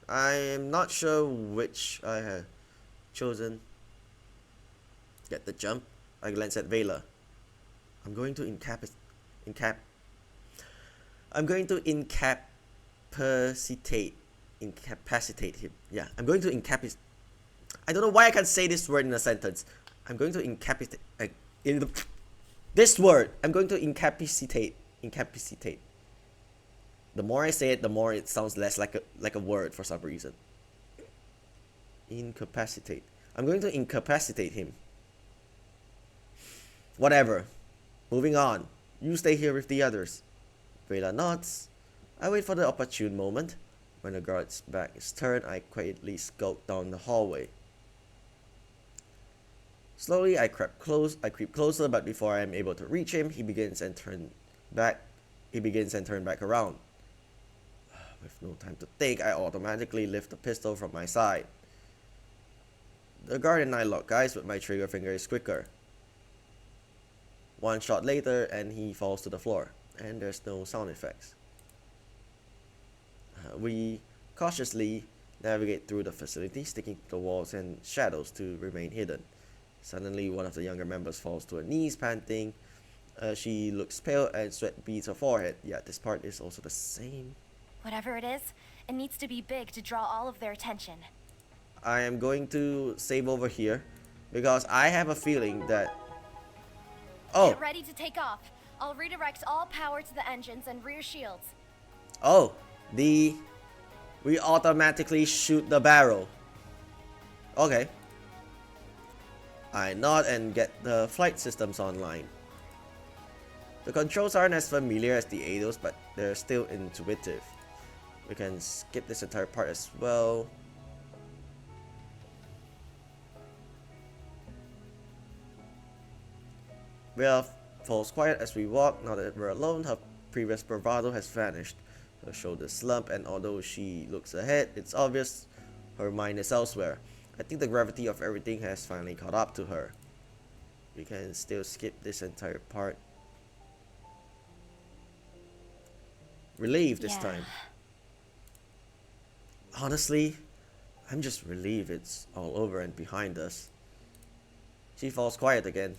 I am not sure which I have chosen. Get the jump. I glance at Vela. I'm going to incapacitate him. Yeah, I'm going to incapacitate. I don't know why I can't say this word in a sentence. I'm going to incapacitate. This word. I'm going to incapacitate. Incapacitate. The more I say it, the more it sounds less like a word for some reason. Incapacitate. I'm going to incapacitate him. Whatever. Moving on. You stay here with the others. Vela nods. I wait for the opportune moment. When the guard's back is turned, I quietly skulk down the hallway. Slowly, I creep closer, but before I am able to reach him, he begins and turn back around. With no time to think, I automatically lift the pistol from my side. The guard and I lock eyes, but my trigger finger is quicker. One shot later and he falls to the floor, and there's no sound effects. We cautiously navigate through the facility, sticking to the walls and shadows to remain hidden. Suddenly, one of the younger members falls to her knees, panting. She looks pale and sweat beads her forehead. Yeah, this part is also the same. Whatever it is, it needs to be big to draw all of their attention. I am going to save over here because I have a feeling that... Oh! Get ready to take off. I'll redirect all power to the engines and rear shields. Oh! We automatically shoot the barrel. Okay. I nod and get the flight systems online. The controls aren't as familiar as the Eidos, but they're still intuitive. We can skip this entire part as well. Bella falls quiet as we walk. Now that we're alone, her previous bravado has vanished. Her shoulders slump, and although she looks ahead, it's obvious her mind is elsewhere. I think the gravity of everything has finally caught up to her. We can still skip this entire part. Relieved this time. Honestly, I'm just relieved it's all over and behind us. She falls quiet again.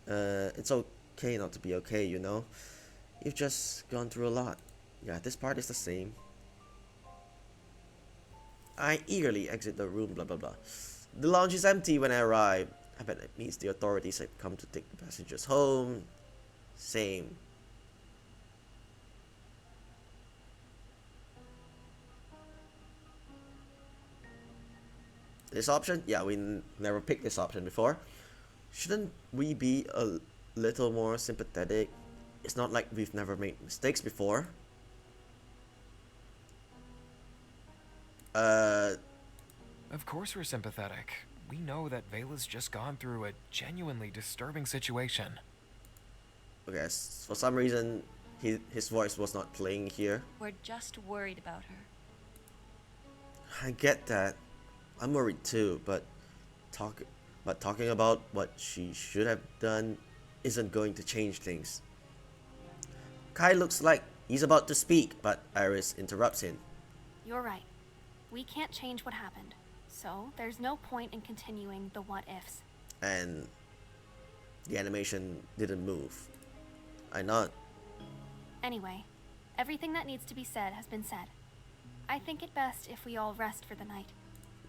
It's okay not to be okay, you know? You've just gone through a lot. Yeah, this part is the same. I eagerly exit the room, blah blah blah. The lounge is empty when I arrive. I bet it means the authorities have come to take the passengers home. Same. This option? Yeah, we never picked this option before. Shouldn't we be a little more sympathetic? It's not like we've never made mistakes before. Of course we're sympathetic. We know that Vela's just gone through a genuinely disturbing situation. Okay, for some reason, his voice was not playing here. We're just worried about her. I get that. I'm worried too, but talking about what she should have done isn't going to change things. Kai looks like he's about to speak, but Iris interrupts him. You're right. We can't change what happened, so there's no point in continuing the what-ifs. And the animation didn't move. I nod. Anyway, everything that needs to be said has been said. I think it best if we all rest for the night.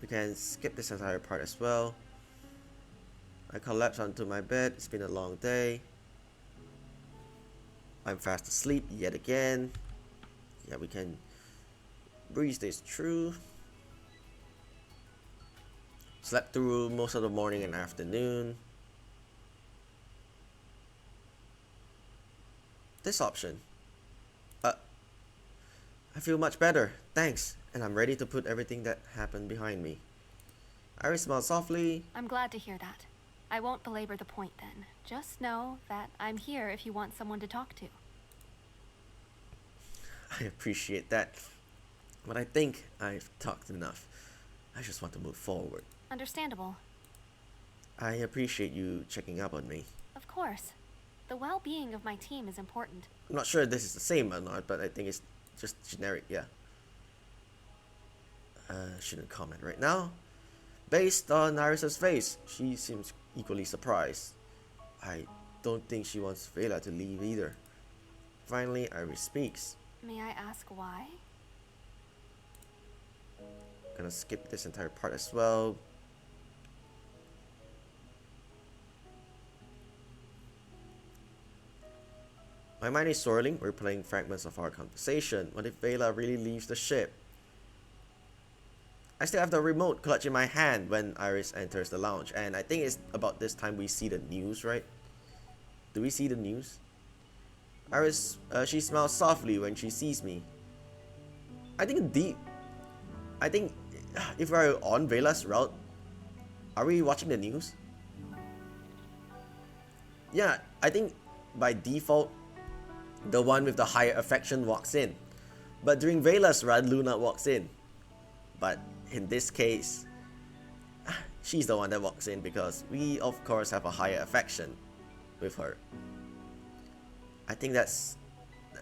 We can skip this entire part as well. I collapse onto my bed. It's been a long day. I'm fast asleep yet again. Yeah, we can breeze this through. Slept through most of the morning and afternoon. This option. I feel much better, thanks, and I'm ready to put everything that happened behind me. Iris smiled softly. I'm glad to hear that. I won't belabor the point then. Just know that I'm here if you want someone to talk to. I appreciate that, but I think I've talked enough. I just want to move forward. Understandable. I appreciate you checking up on me. Of course. The well-being of my team is important. I'm not sure if this is the same or not, but I think it's just generic, yeah. Shouldn't comment right now. Based on Iris's face, she seems equally surprised. I don't think she wants Vela to leave either. Finally, Iris speaks. May I ask why? Gonna skip this entire part as well. My mind is swirling, replaying fragments of our conversation. What if Vela really leaves the ship? I still have the remote clutch in my hand when Iris enters the lounge, and I think it's about this time we see the news, right? Do we see the news? Iris, she smiles softly when she sees me. I think if we're on Vela's route, are we watching the news? Yeah, I think by default, the one with the higher affection walks in. But during Vela's run, Luna walks in. But in this case, she's the one that walks in because we of course have a higher affection. with her. I think that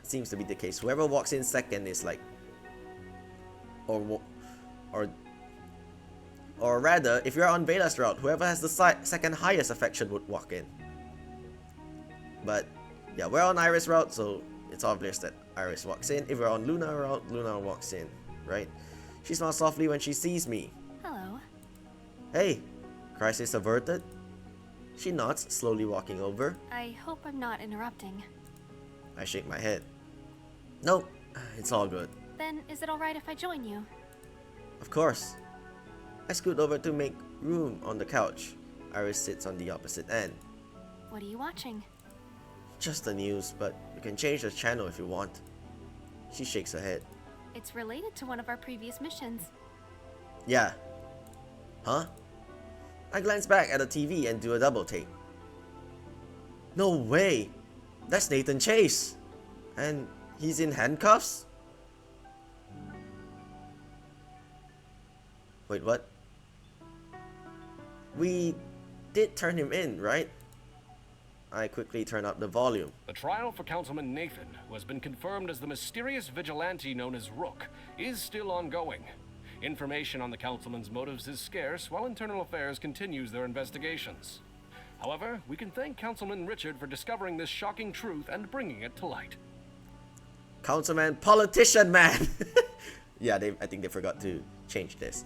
seems to be the case. Whoever walks in second is like, or rather, if you're on Vela's route, whoever has the second highest affection would walk in. But yeah, we're on Iris route, so it's obvious that Iris walks in. If we're on Luna route, Luna walks in, right? She smiles softly when she sees me. Hello. Hey, crisis averted? She nods, slowly walking over. I hope I'm not interrupting. I shake my head. Nope, it's all good. Then is it alright if I join you? Of course. I scoot over to make room on the couch. Iris sits on the opposite end. What are you watching? Just the news, but you can change the channel if you want. She shakes her head. It's related to one of our previous missions. Yeah. Huh? I glance back at the TV and do a double take. No way! That's Nathan Chase! And he's in handcuffs? Wait, what? We did turn him in, right? I quickly turn up the volume. The trial for Councilman Nathan, who has been confirmed as the mysterious vigilante known as Rook, is still ongoing. Information on the councilman's motives is scarce while Internal Affairs continues their investigations. However, we can thank Councilman Richard for discovering this shocking truth and bringing it to light. Councilman, politician man! Yeah, I think they forgot to change this.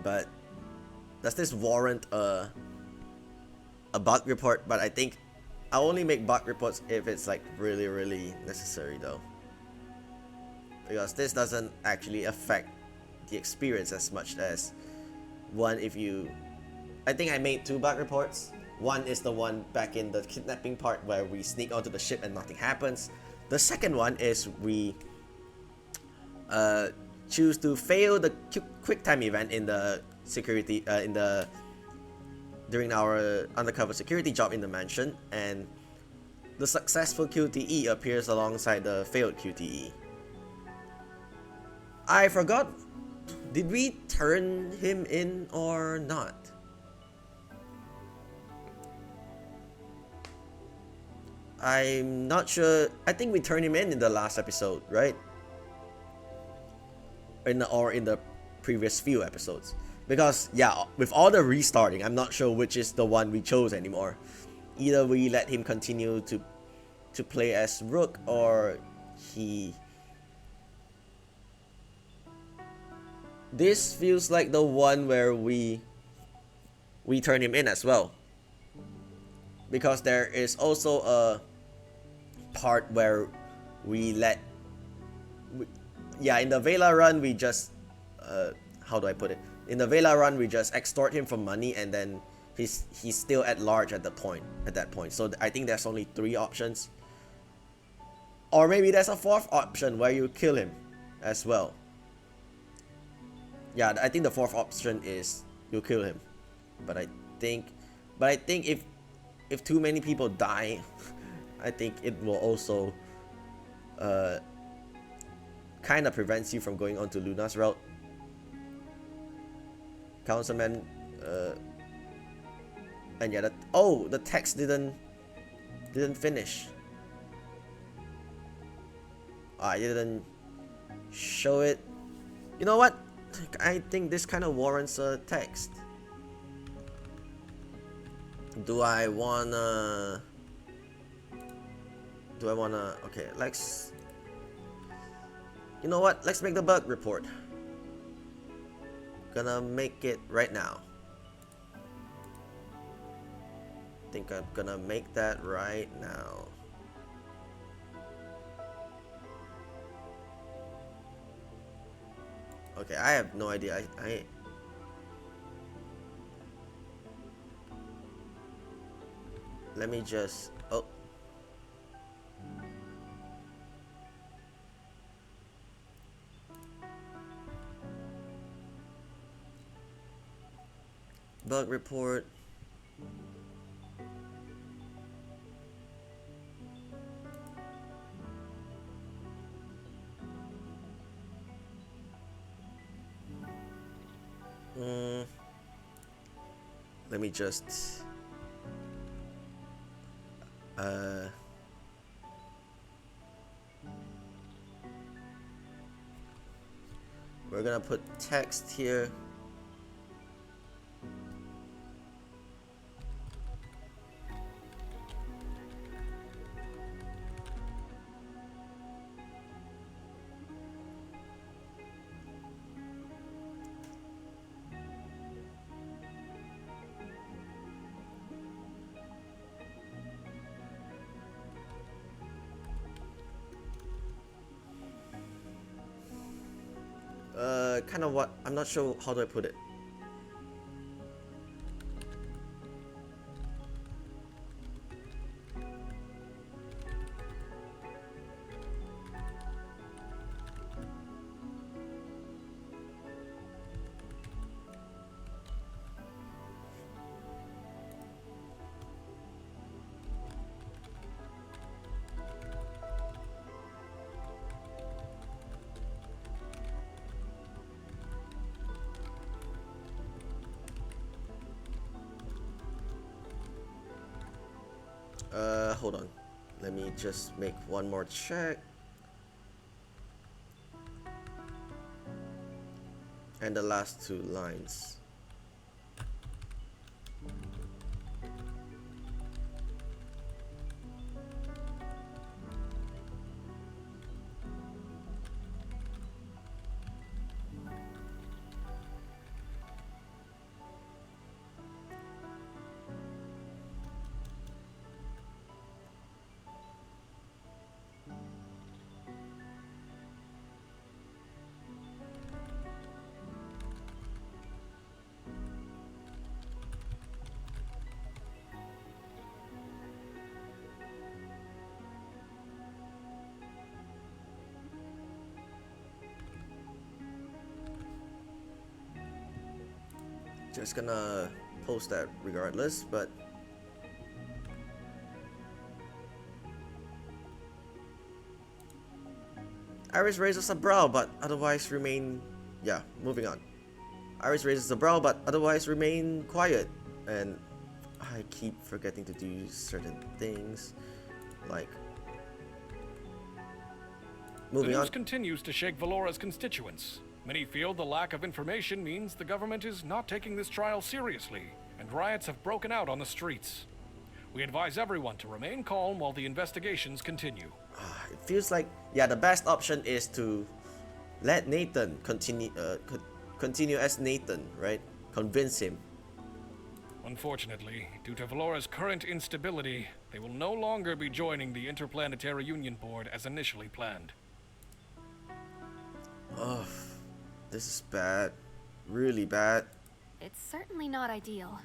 But does this warrant a bug report? But I think I'll only make bug reports if it's like really, really necessary though. Because this doesn't actually affect the experience as much as one if you... I think I made 2 bug reports. One is the one back in the kidnapping part where we sneak onto the ship and nothing happens. The second one is we choose to fail the quick time event in the security during our undercover security job in the mansion, and the successful QTE appears alongside the failed QTE. I forgot, did we turn him in or not? I'm not sure. I think we turned him in the last episode, right? In the previous few episodes. Because yeah, with all the restarting, I'm not sure which is the one we chose anymore. Either we let him continue to play as Rook, or he... This feels like the one where we turn him in as well. Because there is also a part where we let... yeah, in the Vela run, we just... how do I put it? In the Vela run, we just extort him for money, and then he's still at large at that point. So I think there's only 3 options. Or maybe there's a 4th option where you kill him as well. Yeah, I think the 4th option is you kill him. But I think if too many people die, I think it will also kind of prevents you from going on to Luna's route. Councilman, and yeah, the text didn't finish. I didn't show it. You know what? I think this kind of warrants a text. Do I wanna? Okay, let's... You know what? Let's make the bug report. Gonna make it right now. Think I'm gonna make that right now. Okay, I have no idea. I let me just... Oh. Bug report. let me just we're gonna put text here. Kind of what, I'm not sure how do I put it. Hold on. Let me just make one more check. And the last two lines. Just gonna post that regardless, but Iris raises a brow but otherwise remain, yeah, moving on. Iris raises a brow but otherwise remain quiet, and I keep forgetting to do certain things, like moving the on. news continues to shake Valora's constituents. Many feel the lack of information means the government is not taking this trial seriously, and riots have broken out on the streets. We advise everyone to remain calm while the investigations continue. It feels like, yeah, the best option is to let Nathan continue as Nathan, right? Convince him. Unfortunately, due to Valora's current instability, they will no longer be joining the Interplanetary Union Board as initially planned. Oh, this is bad. Really bad. It's certainly not ideal.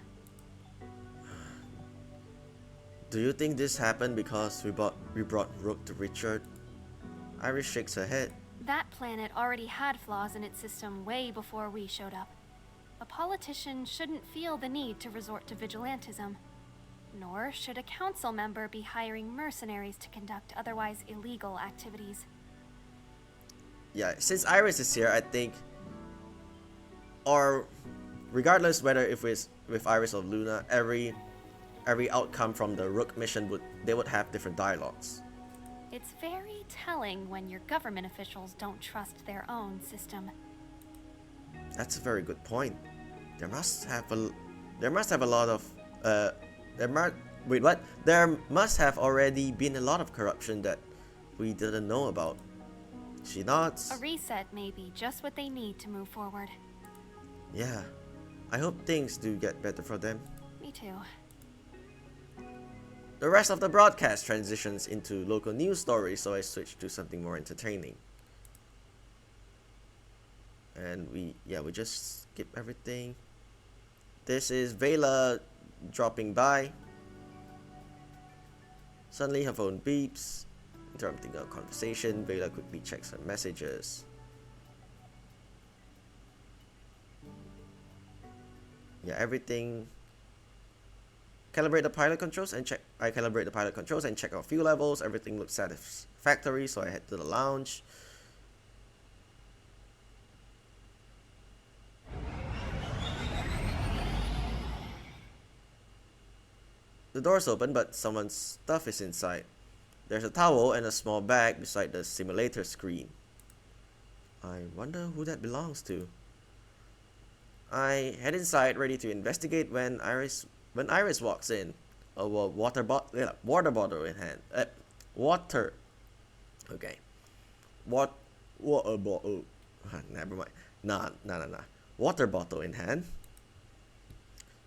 Do you think this happened because we brought Rook to Richard? Iris shakes her head. That planet already had flaws in its system way before we showed up. A politician shouldn't feel the need to resort to vigilantism. Nor should a council member be hiring mercenaries to conduct otherwise illegal activities. Yeah, since Iris is here, I think, or regardless whether if it's with Iris or Luna, every outcome from the Rook mission would have different dialogues. It's very telling when your government officials don't trust their own system. That's a very good point. There must have already been a lot of corruption that we didn't know about. She nods. A reset may be just what they need to move forward. Yeah, I hope things do get better for them. Me too. The rest of the broadcast transitions into local news stories, so I switched to something more entertaining. And we just skip everything. This is Vela dropping by. Suddenly her phone beeps, interrupting our conversation. Vela quickly checks her messages. Yeah, everything. Calibrate the pilot controls and check. I calibrate the pilot controls and check our fuel levels. Everything looks satisfactory, so I head to the lounge. The door's open, but someone's stuff is inside. There's a towel and a small bag beside the simulator screen. I wonder who that belongs to. I head inside, ready to investigate when Iris walks in. A water bottle in hand. Water. Okay. Water bottle. Never mind. Nah. Water bottle in hand.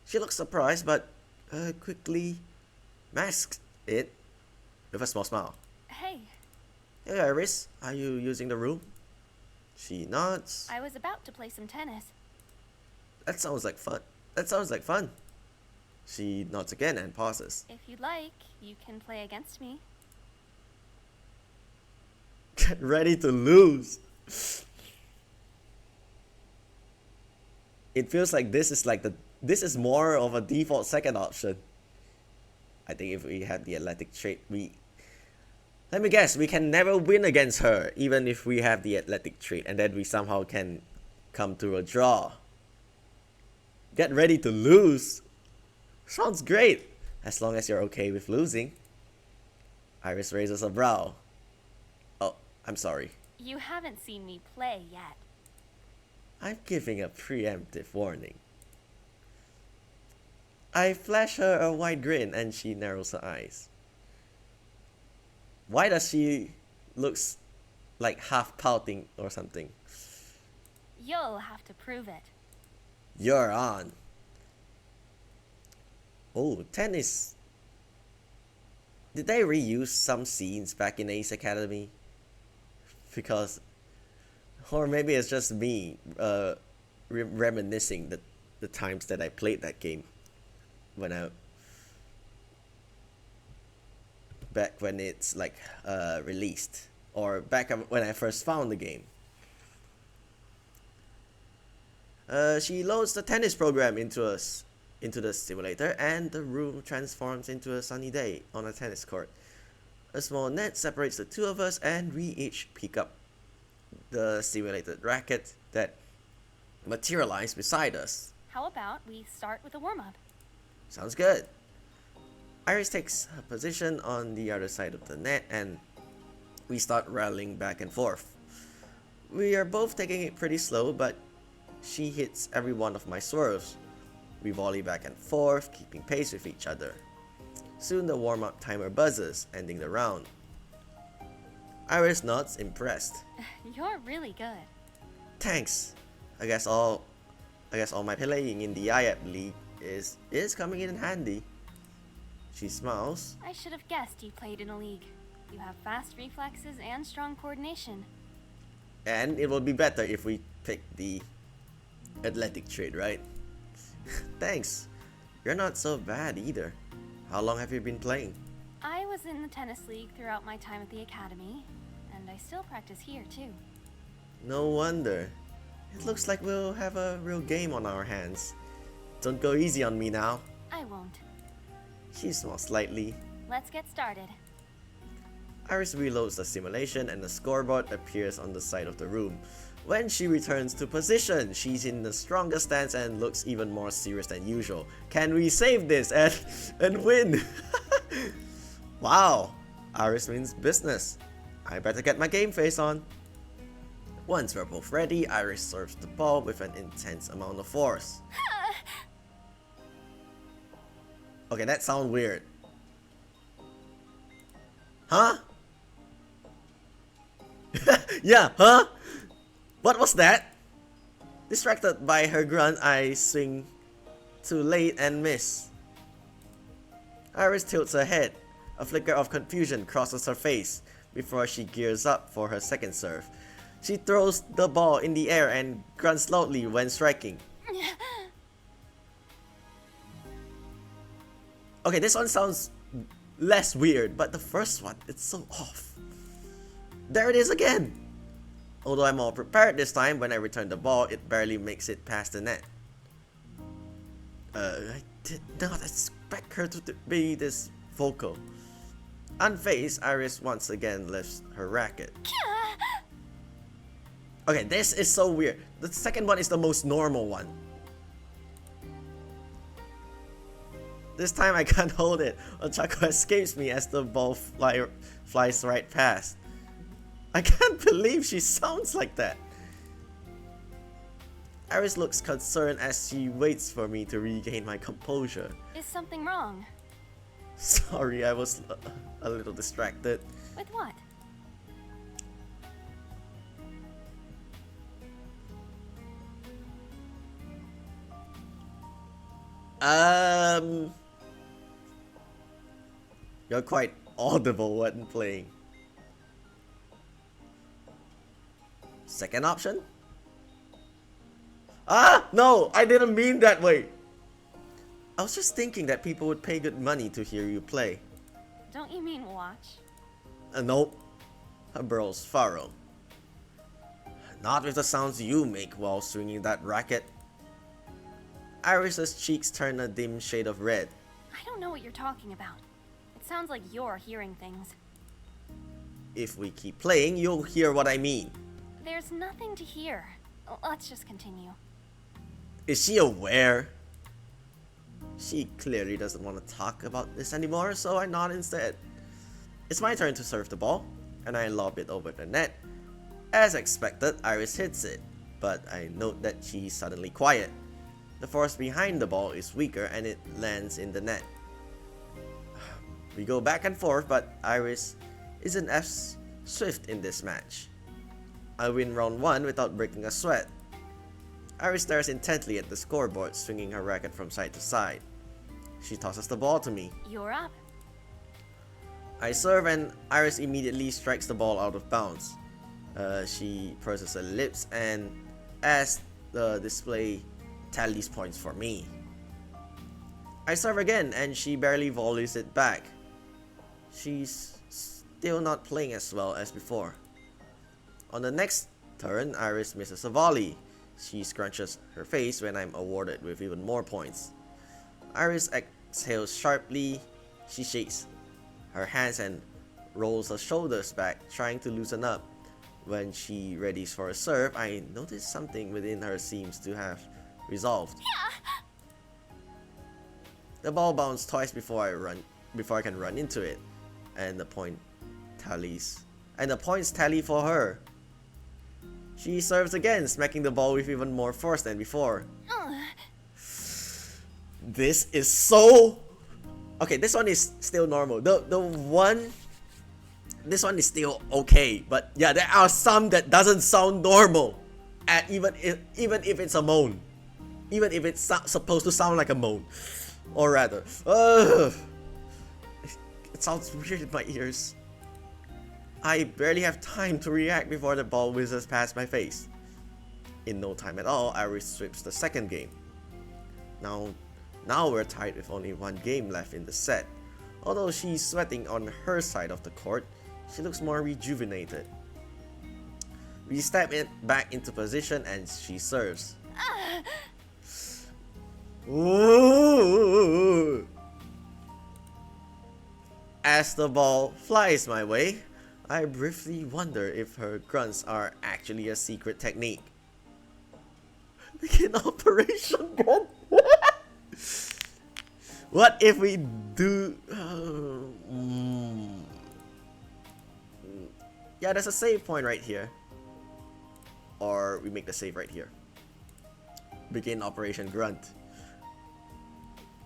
She looks surprised, but quickly masks it with a small smile. Hey, Hey Iris, are you using the room? She nods. I was about to play some tennis. That sounds like fun. She nods again and pauses. If you'd like, you can play against me. Get ready to lose. It feels like this is more of a default second option. I think if we had the athletic trait, let me guess, we can never win against her, even if we have the athletic trait, and then we somehow can come to a draw. Get ready to lose. Sounds great, as long as you're okay with losing. Iris raises a brow. Oh, I'm sorry. You haven't seen me play yet. I'm giving a preemptive warning. I flash her a wide grin and she narrows her eyes. Why does she looks like half pouting or something? You'll have to prove it. You're on. Oh, tennis. Did they reuse some scenes back in Ace Academy? Because, or maybe it's just me reminiscing the times that I played that game back when it's like released, or back when I first found the game. She loads the tennis program into the simulator, and the room transforms into a sunny day on a tennis court. A small net separates the two of us, and we each pick up the simulated racket that materialized beside us. How about we start with a warm-up? Sounds good. Iris takes her position on the other side of the net, and we start rallying back and forth. We are both taking it pretty slow, but she hits every one of my swerves. We volley back and forth, keeping pace with each other. Soon the warm-up timer buzzes, ending the round. Iris nods, impressed. You're really good. Thanks. I guess all my playing in the IAP League is coming in handy. She smiles. I should have guessed you played in a league. You have fast reflexes and strong coordination. And it will be better if we pick the athletic trait, right? Thanks. You're not so bad either. How long have you been playing? I was in the tennis league throughout my time at the academy, and I still practice here too. No wonder. It looks like we'll have a real game on our hands. Don't go easy on me now. I won't. She smiles slightly. Let's get started. Iris reloads the simulation and the scoreboard appears on the side of the room. When she returns to position, she's in the strongest stance and looks even more serious than usual. Can we save this and win? Wow, Iris means business. I better get my game face on. Once we're both ready, Iris serves the ball with an intense amount of force. Okay, that sounds weird. Huh? Yeah, huh? What was that? Distracted by her grunt, I swing too late and miss. Iris tilts her head. A flicker of confusion crosses her face before she gears up for her second serve. She throws the ball in the air and grunts loudly when striking. Okay, this one sounds less weird, but the first one, it's so off. There it is again! Although I'm more prepared this time, when I return the ball, it barely makes it past the net. I did not expect her to be this vocal. Unfazed, Iris once again lifts her racket. Okay, this is so weird. The second one is the most normal one. This time I can't hold it. Ochako escapes me as the ball flies right past. I can't believe she sounds like that. Iris looks concerned as she waits for me to regain my composure. Is something wrong? Sorry, I was a little distracted. With what? You're quite audible when playing. Second option? Ah! No! I didn't mean that way! I was just thinking that people would pay good money to hear you play. Don't you mean watch? Nope. Her brows furrow. Not with the sounds you make while swinging that racket. Iris's cheeks turn a dim shade of red. I don't know what you're talking about. It sounds like you're hearing things. If we keep playing, you'll hear what I mean. There's nothing to hear. Let's just continue. Is she aware? She clearly doesn't want to talk about this anymore, so I nod instead. It's my turn to serve the ball, and I lob it over the net. As expected, Iris hits it, but I note that she's suddenly quiet. The force behind the ball is weaker and it lands in the net. We go back and forth, but Iris isn't as swift in this match. I win round 1 without breaking a sweat. Iris stares intently at the scoreboard, swinging her racket from side to side. She tosses the ball to me. You're up. I serve and Iris immediately strikes the ball out of bounds. She purses her lips and as the display tallies points for me. I serve again and she barely volleys it back. She's still not playing as well as before. On the next turn, Iris misses a volley. She scrunches her face when I'm awarded with even more points. Iris exhales sharply. She shakes her hands and rolls her shoulders back, trying to loosen up. When she readies for a serve, I notice something within her seems to have resolved. The ball bounced twice before I can run into it, and the points tally for her. She serves again, smacking the ball with even more force than before. This is so... Okay, this one is still normal. This one is still okay, but yeah, there are some that doesn't sound normal. And even if it's a moan. Even if it's supposed to sound like a moan. Or rather, it sounds weird in my ears. I barely have time to react before the ball whizzes past my face. In no time at all, Iris sweeps the second game. Now we're tied with only one game left in the set. Although she's sweating on her side of the court, she looks more rejuvenated. We step it back into position and she serves. Ooh. As the ball flies my way, I briefly wonder if her grunts are actually a secret technique. Begin operation gun. What if we do... Yeah, there's a save point right here. Or we make the save right here. Begin operation grunt.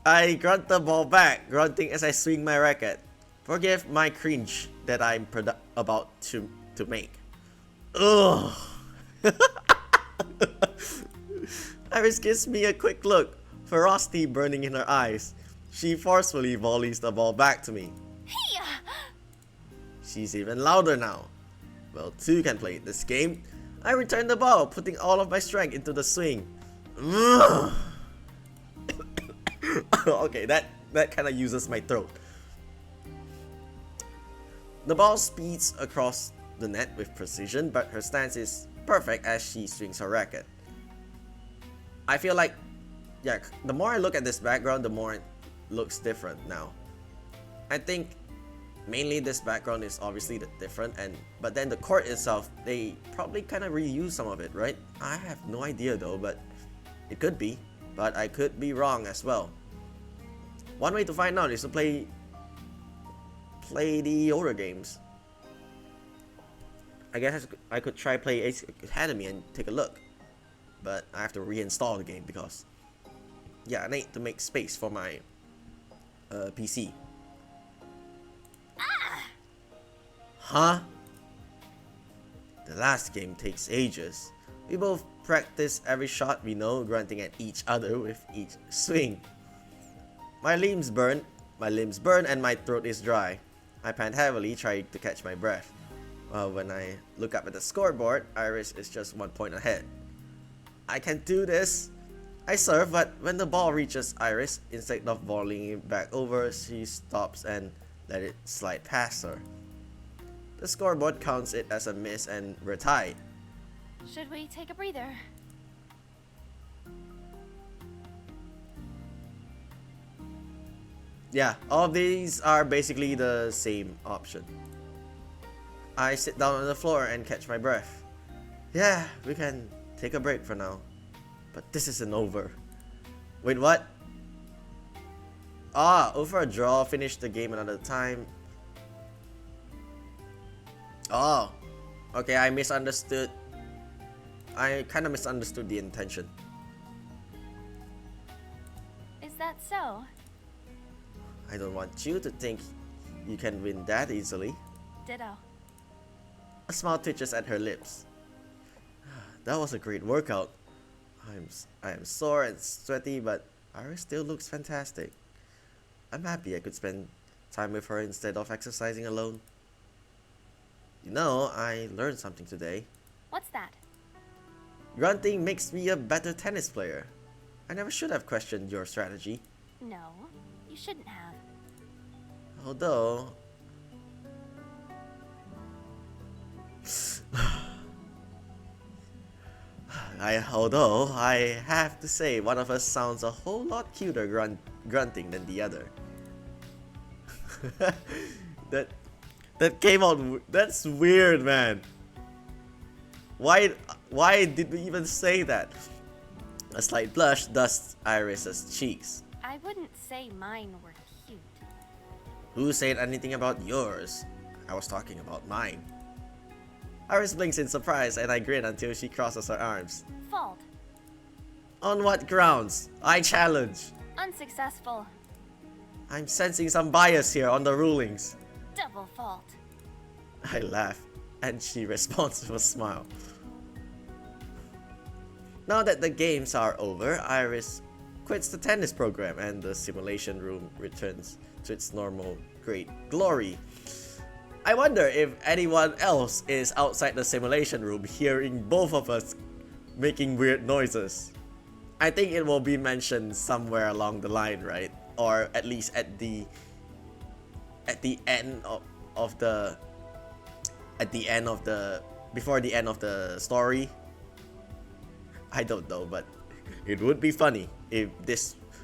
I grunt the ball back, grunting as I swing my racket. Forgive my cringe that I'm about to make. Ugh. Iris gives me a quick look, ferocity burning in her eyes. She forcefully volleys the ball back to me. She's even louder now. Well, two can play this game. I return the ball, putting all of my strength into the swing. Okay, that kind of uses my throat. The ball speeds across the net with precision, but her stance is perfect as she swings her racket. I feel like, yeah, the more I look at this background, the more it looks different now. I think mainly this background is obviously different, but then the court itself, they probably kind of reuse some of it, right? I have no idea though, but it could be. But I could be wrong as well. One way to find out is to play the older games. I guess I could try play Ace Academy and take a look, but I have to reinstall the game because, yeah, I need to make space for my PC. Huh? The last game takes ages. We both practice every shot we know, grunting at each other with each swing. My limbs burn, and my throat is dry. I pant heavily, trying to catch my breath. When I look up at the scoreboard, Iris is just 1 point ahead. I can do this! I serve, but when the ball reaches Iris, instead of volleying it back over, she stops and let it slide past her. The scoreboard counts it as a miss and we're tied. Should we take a breather? Yeah, all of these are basically the same option. I sit down on the floor and catch my breath. Yeah, we can take a break for now. But this isn't over. Wait, what? Over a draw, finish the game another time. Oh, okay, I misunderstood. I kind of misunderstood the intention. Is that so? I don't want you to think you can win that easily. Ditto. A smile twitches at her lips. That was a great workout. I am sore and sweaty, but Iris still looks fantastic. I'm happy I could spend time with her instead of exercising alone. You know, I learned something today. What's that? Grunting makes me a better tennis player. I never should have questioned your strategy. No, you shouldn't have. Although... Although I have to say, one of us sounds a whole lot cuter grunting than the other. That came out. That's weird, man. Why did we even say that? A slight blush dusts Iris's cheeks. I wouldn't say mine were cute. Who said anything about yours? I was talking about mine. Iris blinks in surprise and I grin until she crosses her arms. Fault. On what grounds? I challenge. Unsuccessful. I'm sensing some bias here on the rulings. Double fault. I laugh and she responds with a smile. Now that the games are over, Iris quits the tennis program and the simulation room returns to its normal great glory. I wonder if anyone else is outside the simulation room hearing both of us making weird noises. I think it will be mentioned somewhere along the line, right? Or at least at the end of the before the end of the story. I don't know, but it would be funny if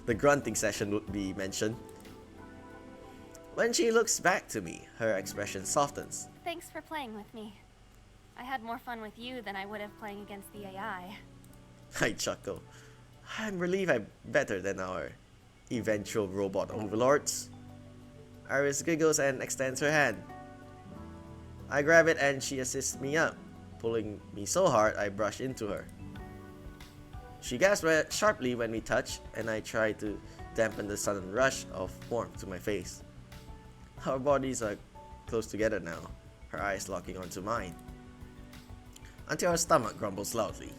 the grunting session would be mentioned. When she looks back to me, her expression softens. Thanks for playing with me. I had more fun with you than I would have playing against the AI. I chuckle. I'm relieved I'm better than our eventual robot overlords. Iris giggles and extends her hand. I grab it and she assists me up, pulling me so hard I brush into her. She gasps sharply when we touch, and I try to dampen the sudden rush of warmth to my face. Our bodies are close together now, her eyes locking onto mine, until her stomach grumbles loudly.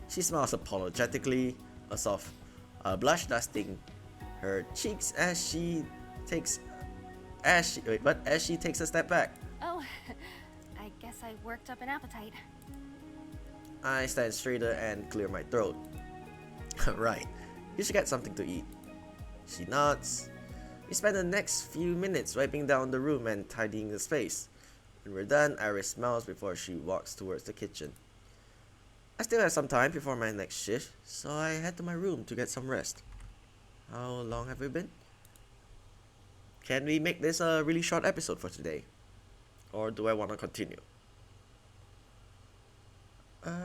She smiles apologetically, a soft blush dusting her cheeks as she takes a step back. Oh, I guess I worked up an appetite. I stand straighter and clear my throat. Right, you should get something to eat. She nods. We spend the next few minutes wiping down the room and tidying the space. When we're done, Iris smiles before she walks towards the kitchen. I still have some time before my next shift, so I head to my room to get some rest. How long have we been? Can we make this a really short episode for today? Or do I want to continue?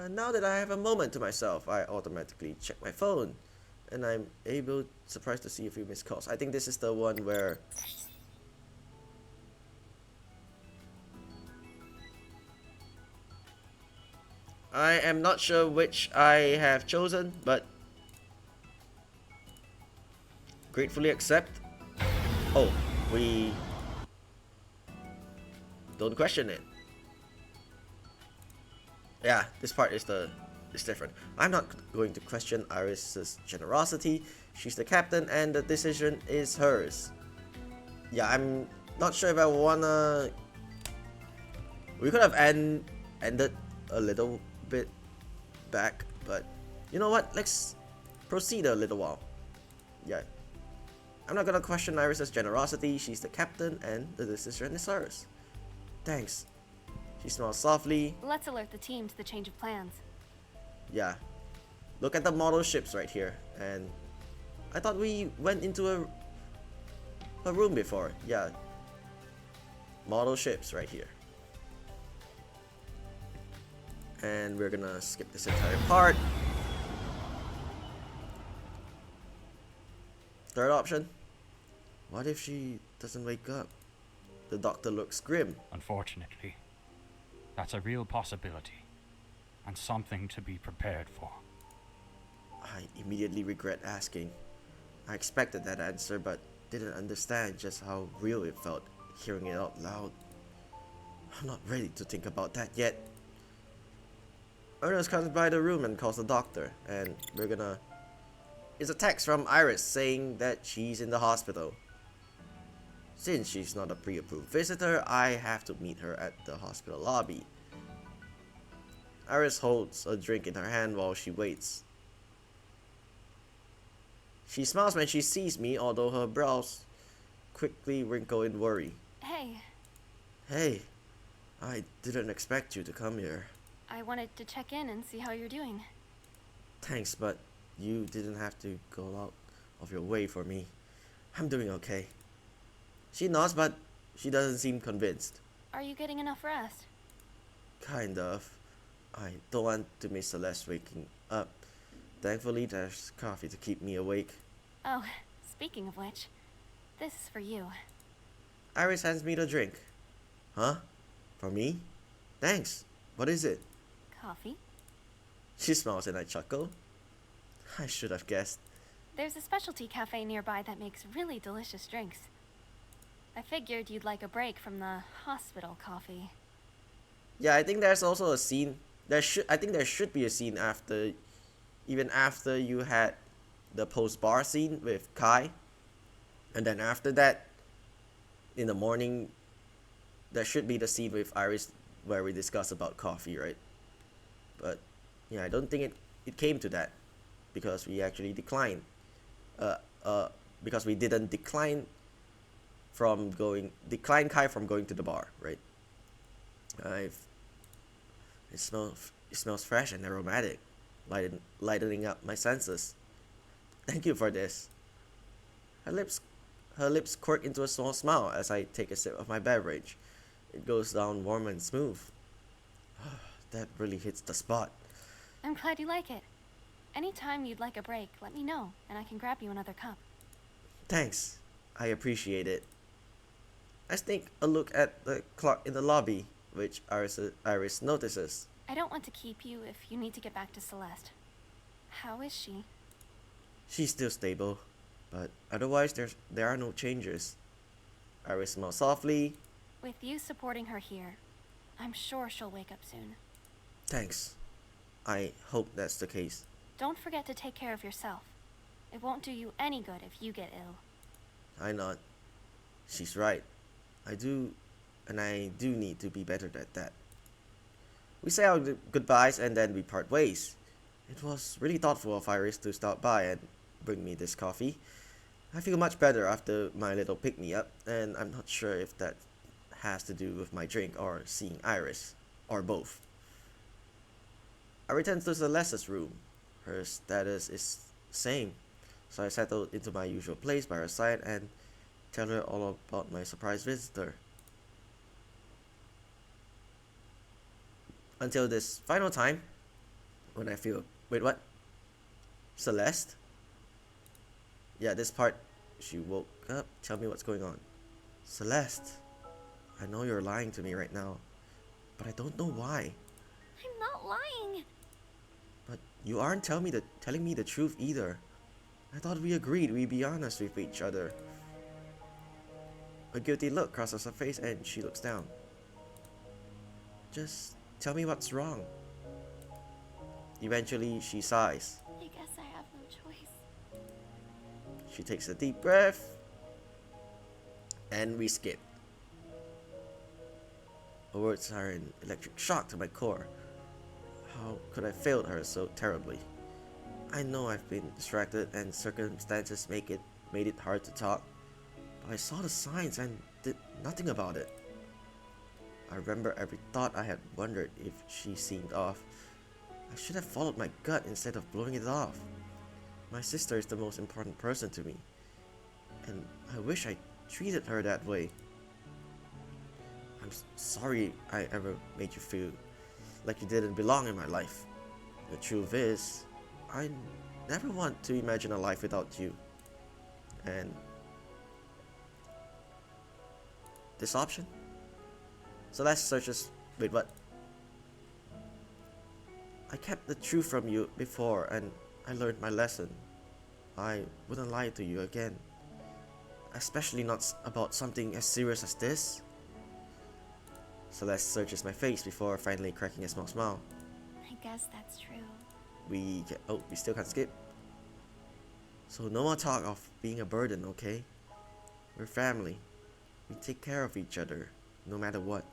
Now that I have a moment to myself, I automatically check my phone. and I'm surprised to see a few missed calls. I think this is the one where I am not sure which I have chosen, but gratefully accept. Oh, we don't question it. Yeah, this part is different. I'm not going to question Iris's generosity. She's the captain and the decision is hers. Yeah, I'm not sure if I wanna... We could have ended a little bit back, but you know what? Let's proceed a little while. Yeah. I'm not gonna question Iris's generosity. She's the captain and the decision is hers. Thanks. She smiles softly. Let's alert the team to the change of plans. Yeah. Look at the model ships right here. And I thought we went into a room before. Yeah. Model ships right here. And we're gonna skip this entire part. Third option. What if she doesn't wake up? The doctor looks grim. Unfortunately, that's a real possibility, and something to be prepared for. I immediately regret asking. I expected that answer, but didn't understand just how real it felt hearing it out loud. I'm not ready to think about that yet. Ernest comes by the room and calls the doctor, and we're gonna... It's a text from Iris saying that she's in the hospital. Since she's not a pre-approved visitor, I have to meet her at the hospital lobby. Iris holds a drink in her hand while she waits. She smiles when she sees me, although her brows quickly wrinkle in worry. Hey, Hey, I didn't expect you to come here. I wanted to check in and see how you're doing. Thanks, but you didn't have to go out of your way for me. I'm doing okay. She nods, but she doesn't seem convinced. Are you getting enough rest? Kind of. I don't want to miss Celeste waking up. Thankfully, there's coffee to keep me awake. Oh, speaking of which, this is for you. Iris hands me the drink. Huh? For me? Thanks. What is it? Coffee? She smiles and I chuckle. I should have guessed. There's a specialty cafe nearby that makes really delicious drinks. I figured you'd like a break from the hospital coffee. Yeah, I think there's also a scene. I think there should be a scene after, even after you had the post-bar scene with Kai, and then after that, in the morning, there should be the scene with Iris where we discuss about coffee, right? But yeah, I don't think it came to that because we actually declined. Because we didn't decline Kai from going to the bar, right? It smells fresh and aromatic, lightening up my senses. Thank you for this. Her lips quirk into a small smile as I take a sip of my beverage. It goes down warm and smooth. That really hits the spot. I'm glad you like it. Anytime you'd like a break, let me know, and I can grab you another cup. Thanks. I appreciate it. I sneak a look at the clock in the lobby, which Iris notices. I don't want to keep you if you need to get back to Celeste. How is she? She's still stable, but otherwise there are no changes. Iris smiles softly. With you supporting her here, I'm sure she'll wake up soon. Thanks. I hope that's the case. Don't forget to take care of yourself. It won't do you any good if you get ill. I nod. She's right. I do need to be better at that. We say our goodbyes and then we part ways. It was really thoughtful of Iris to stop by and bring me this coffee. I feel much better after my little pick-me-up, and I'm not sure if that has to do with my drink or seeing Iris, or both. I return to Celeste's room. Her status is same, so I settle into my usual place by her side and tell her all about my surprise visitor. Until this final time, when I feel... Wait, what? Celeste? Yeah, this part, she woke up. Tell me what's going on. Celeste, I know you're lying to me right now, but I don't know why. I'm not lying. But you aren't telling me the truth either. I thought we agreed we'd be honest with each other. A guilty look crosses her face and she looks down. Just tell me what's wrong. Eventually, she sighs. I guess I have no choice. She takes a deep breath. And we skip. Her words are an electric shock to my core. How could I fail her so terribly? I know I've been distracted and circumstances made it hard to talk. But I saw the signs and did nothing about it. I remember every thought I had wondered if she seemed off. I should have followed my gut instead of blowing it off. My sister is the most important person to me. And I wish I treated her that way. I'm sorry I ever made you feel like you didn't belong in my life. The truth is, I never want to imagine a life without you. And this option? Celeste searches. Wait, what? I kept the truth from you before and I learned my lesson. I wouldn't lie to you again. Especially not about something as serious as this. Celeste searches my face before finally cracking a small smile. I guess that's true. We still can't skip. So no more talk of being a burden, okay? We're family. We take care of each other, no matter what.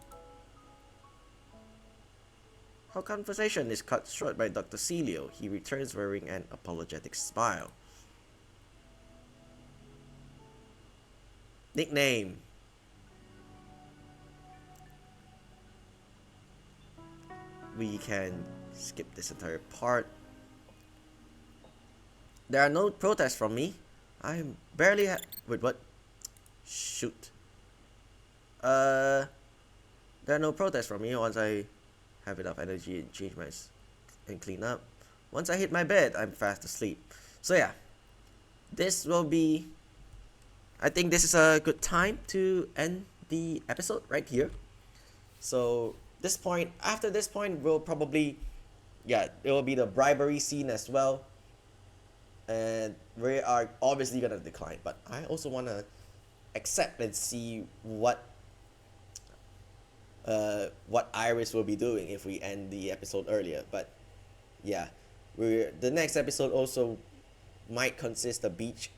Our conversation is cut short by Dr. Celio. He returns wearing an apologetic smile. Nickname. We can skip this entire part. There are no protests from me. I'm barely wait, what? Shoot. There are no protests from me once I have enough energy and change and clean up. Once I hit my bed, I'm fast asleep. So yeah, this will be. I think this is a good time to end the episode right here. So after this point, we'll probably, it will be the bribery scene as well. And we are obviously gonna decline, but I also wanna accept and see what Iris will be doing if we end the episode earlier. But yeah, the next episode also might consist the beach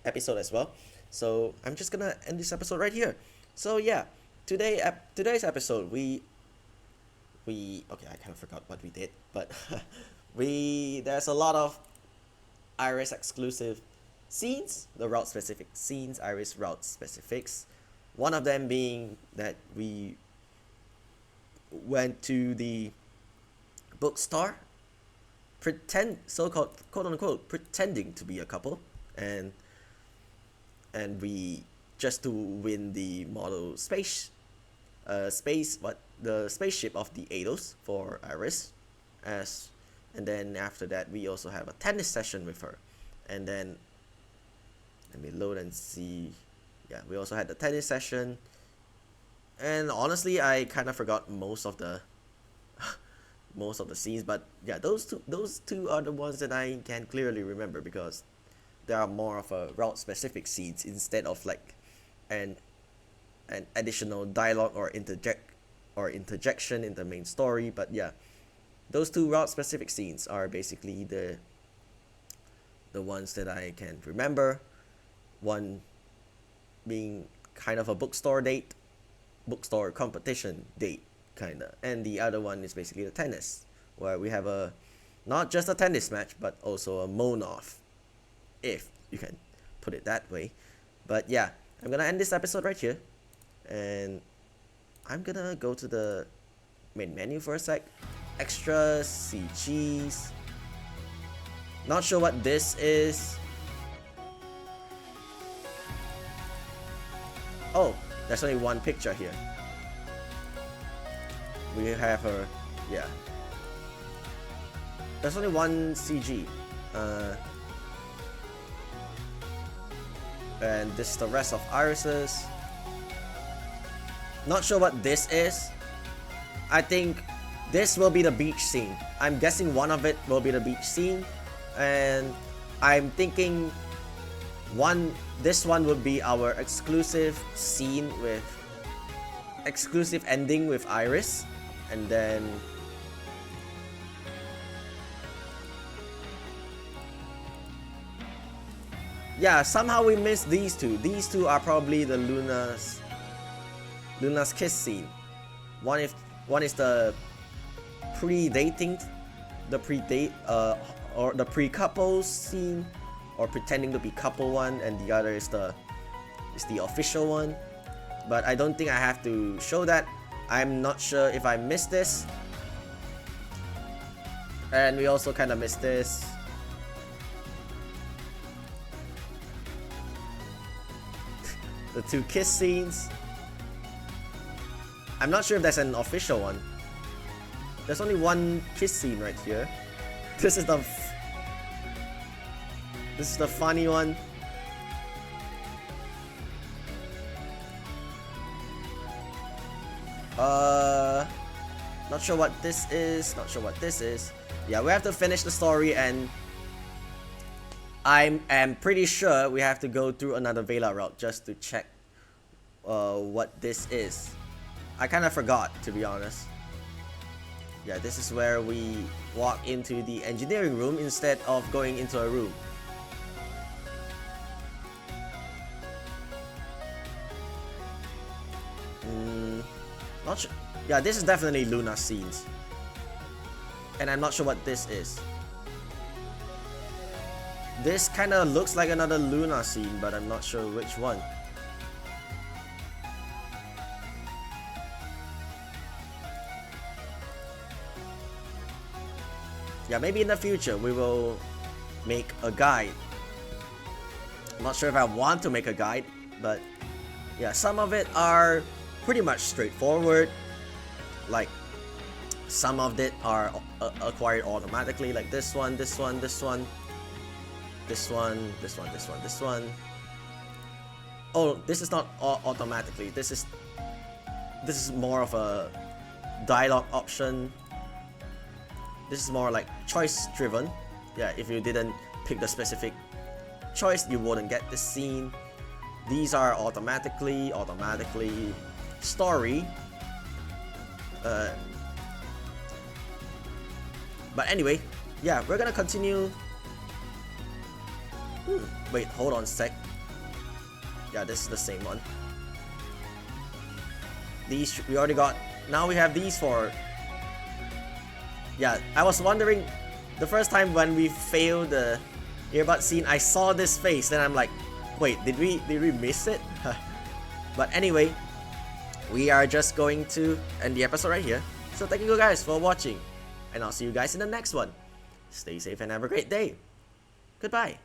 episode as well. So I'm just gonna end this episode right here. So yeah, today's episode we okay, I kind of forgot what we did, but there's a lot of Iris exclusive scenes, the route specific scenes, Iris route specifics. One of them being that we went to the bookstore, so-called quote unquote pretending to be a couple, and we just to win the model the spaceship of the Eidos for Iris, and then after that we also have a tennis session with her, and then let me load and see. Yeah, we also had the tennis session, and honestly I kind of forgot most of the scenes, but yeah, those two are the ones that I can clearly remember because there are more of a route specific scenes instead of like an additional dialogue or interjection in the main story. But yeah, those two route specific scenes are basically the ones that I can remember. One being kind of a bookstore competition date kinda, and the other one is basically the tennis, where we have not just a tennis match but also a moan-off, if you can put it that way. But yeah, I'm gonna end this episode right here, and I'm gonna go to the main menu for a sec. Extras, CGs. Not sure what this is. Oh, there's only one picture here. We have her, yeah. There's only one CG. And this is the rest of Iris's. Not sure what this is. I think this will be the beach scene. I'm guessing one of it will be the beach scene. And I'm thinking this one would be our exclusive scene with exclusive ending with Iris. And then yeah, somehow we missed these two. These two are probably the Luna's kiss scene. One is the pre-dating, the pre-date or the pre-couple scene, or pretending to be couple one, and the other is the official one. But I don't think I have to show that. I'm not sure if I missed this. And we also kind of missed this. The two kiss scenes. I'm not sure if that's an official one. There's only one kiss scene right here. This is the funny one. Not sure what this is. Not sure what this is. Yeah, we have to finish the story, and I am pretty sure we have to go through another Vela route just to check what this is. I kind of forgot, to be honest. Yeah, this is where we walk into the engineering room instead of going into a room. Not sure. Yeah, this is definitely Luna's scenes. And I'm not sure what this is. This kind of looks like another Luna scene, but I'm not sure which one. Yeah, maybe in the future we will make a guide. I'm not sure if I want to make a guide, but yeah, some of it are pretty much straightforward. Like, some of it are acquired automatically, like this one, this one, this one, this one, this one, this one, this one. Oh, this is not automatically. This is more of a dialogue option. This is more like choice driven. Yeah, if you didn't pick the specific choice, you wouldn't get this scene. These are automatically story. But anyway, yeah, we're gonna continue. Wait, hold on a sec. Yeah, this is the same one. These we already got. Now we have these for. Yeah, I was wondering the first time when we failed the earbud scene, I saw this face, then I'm like, wait, did we miss it? But anyway, we are just going to end the episode right here. So thank you guys for watching, and I'll see you guys in the next one. Stay safe and have a great day. Goodbye.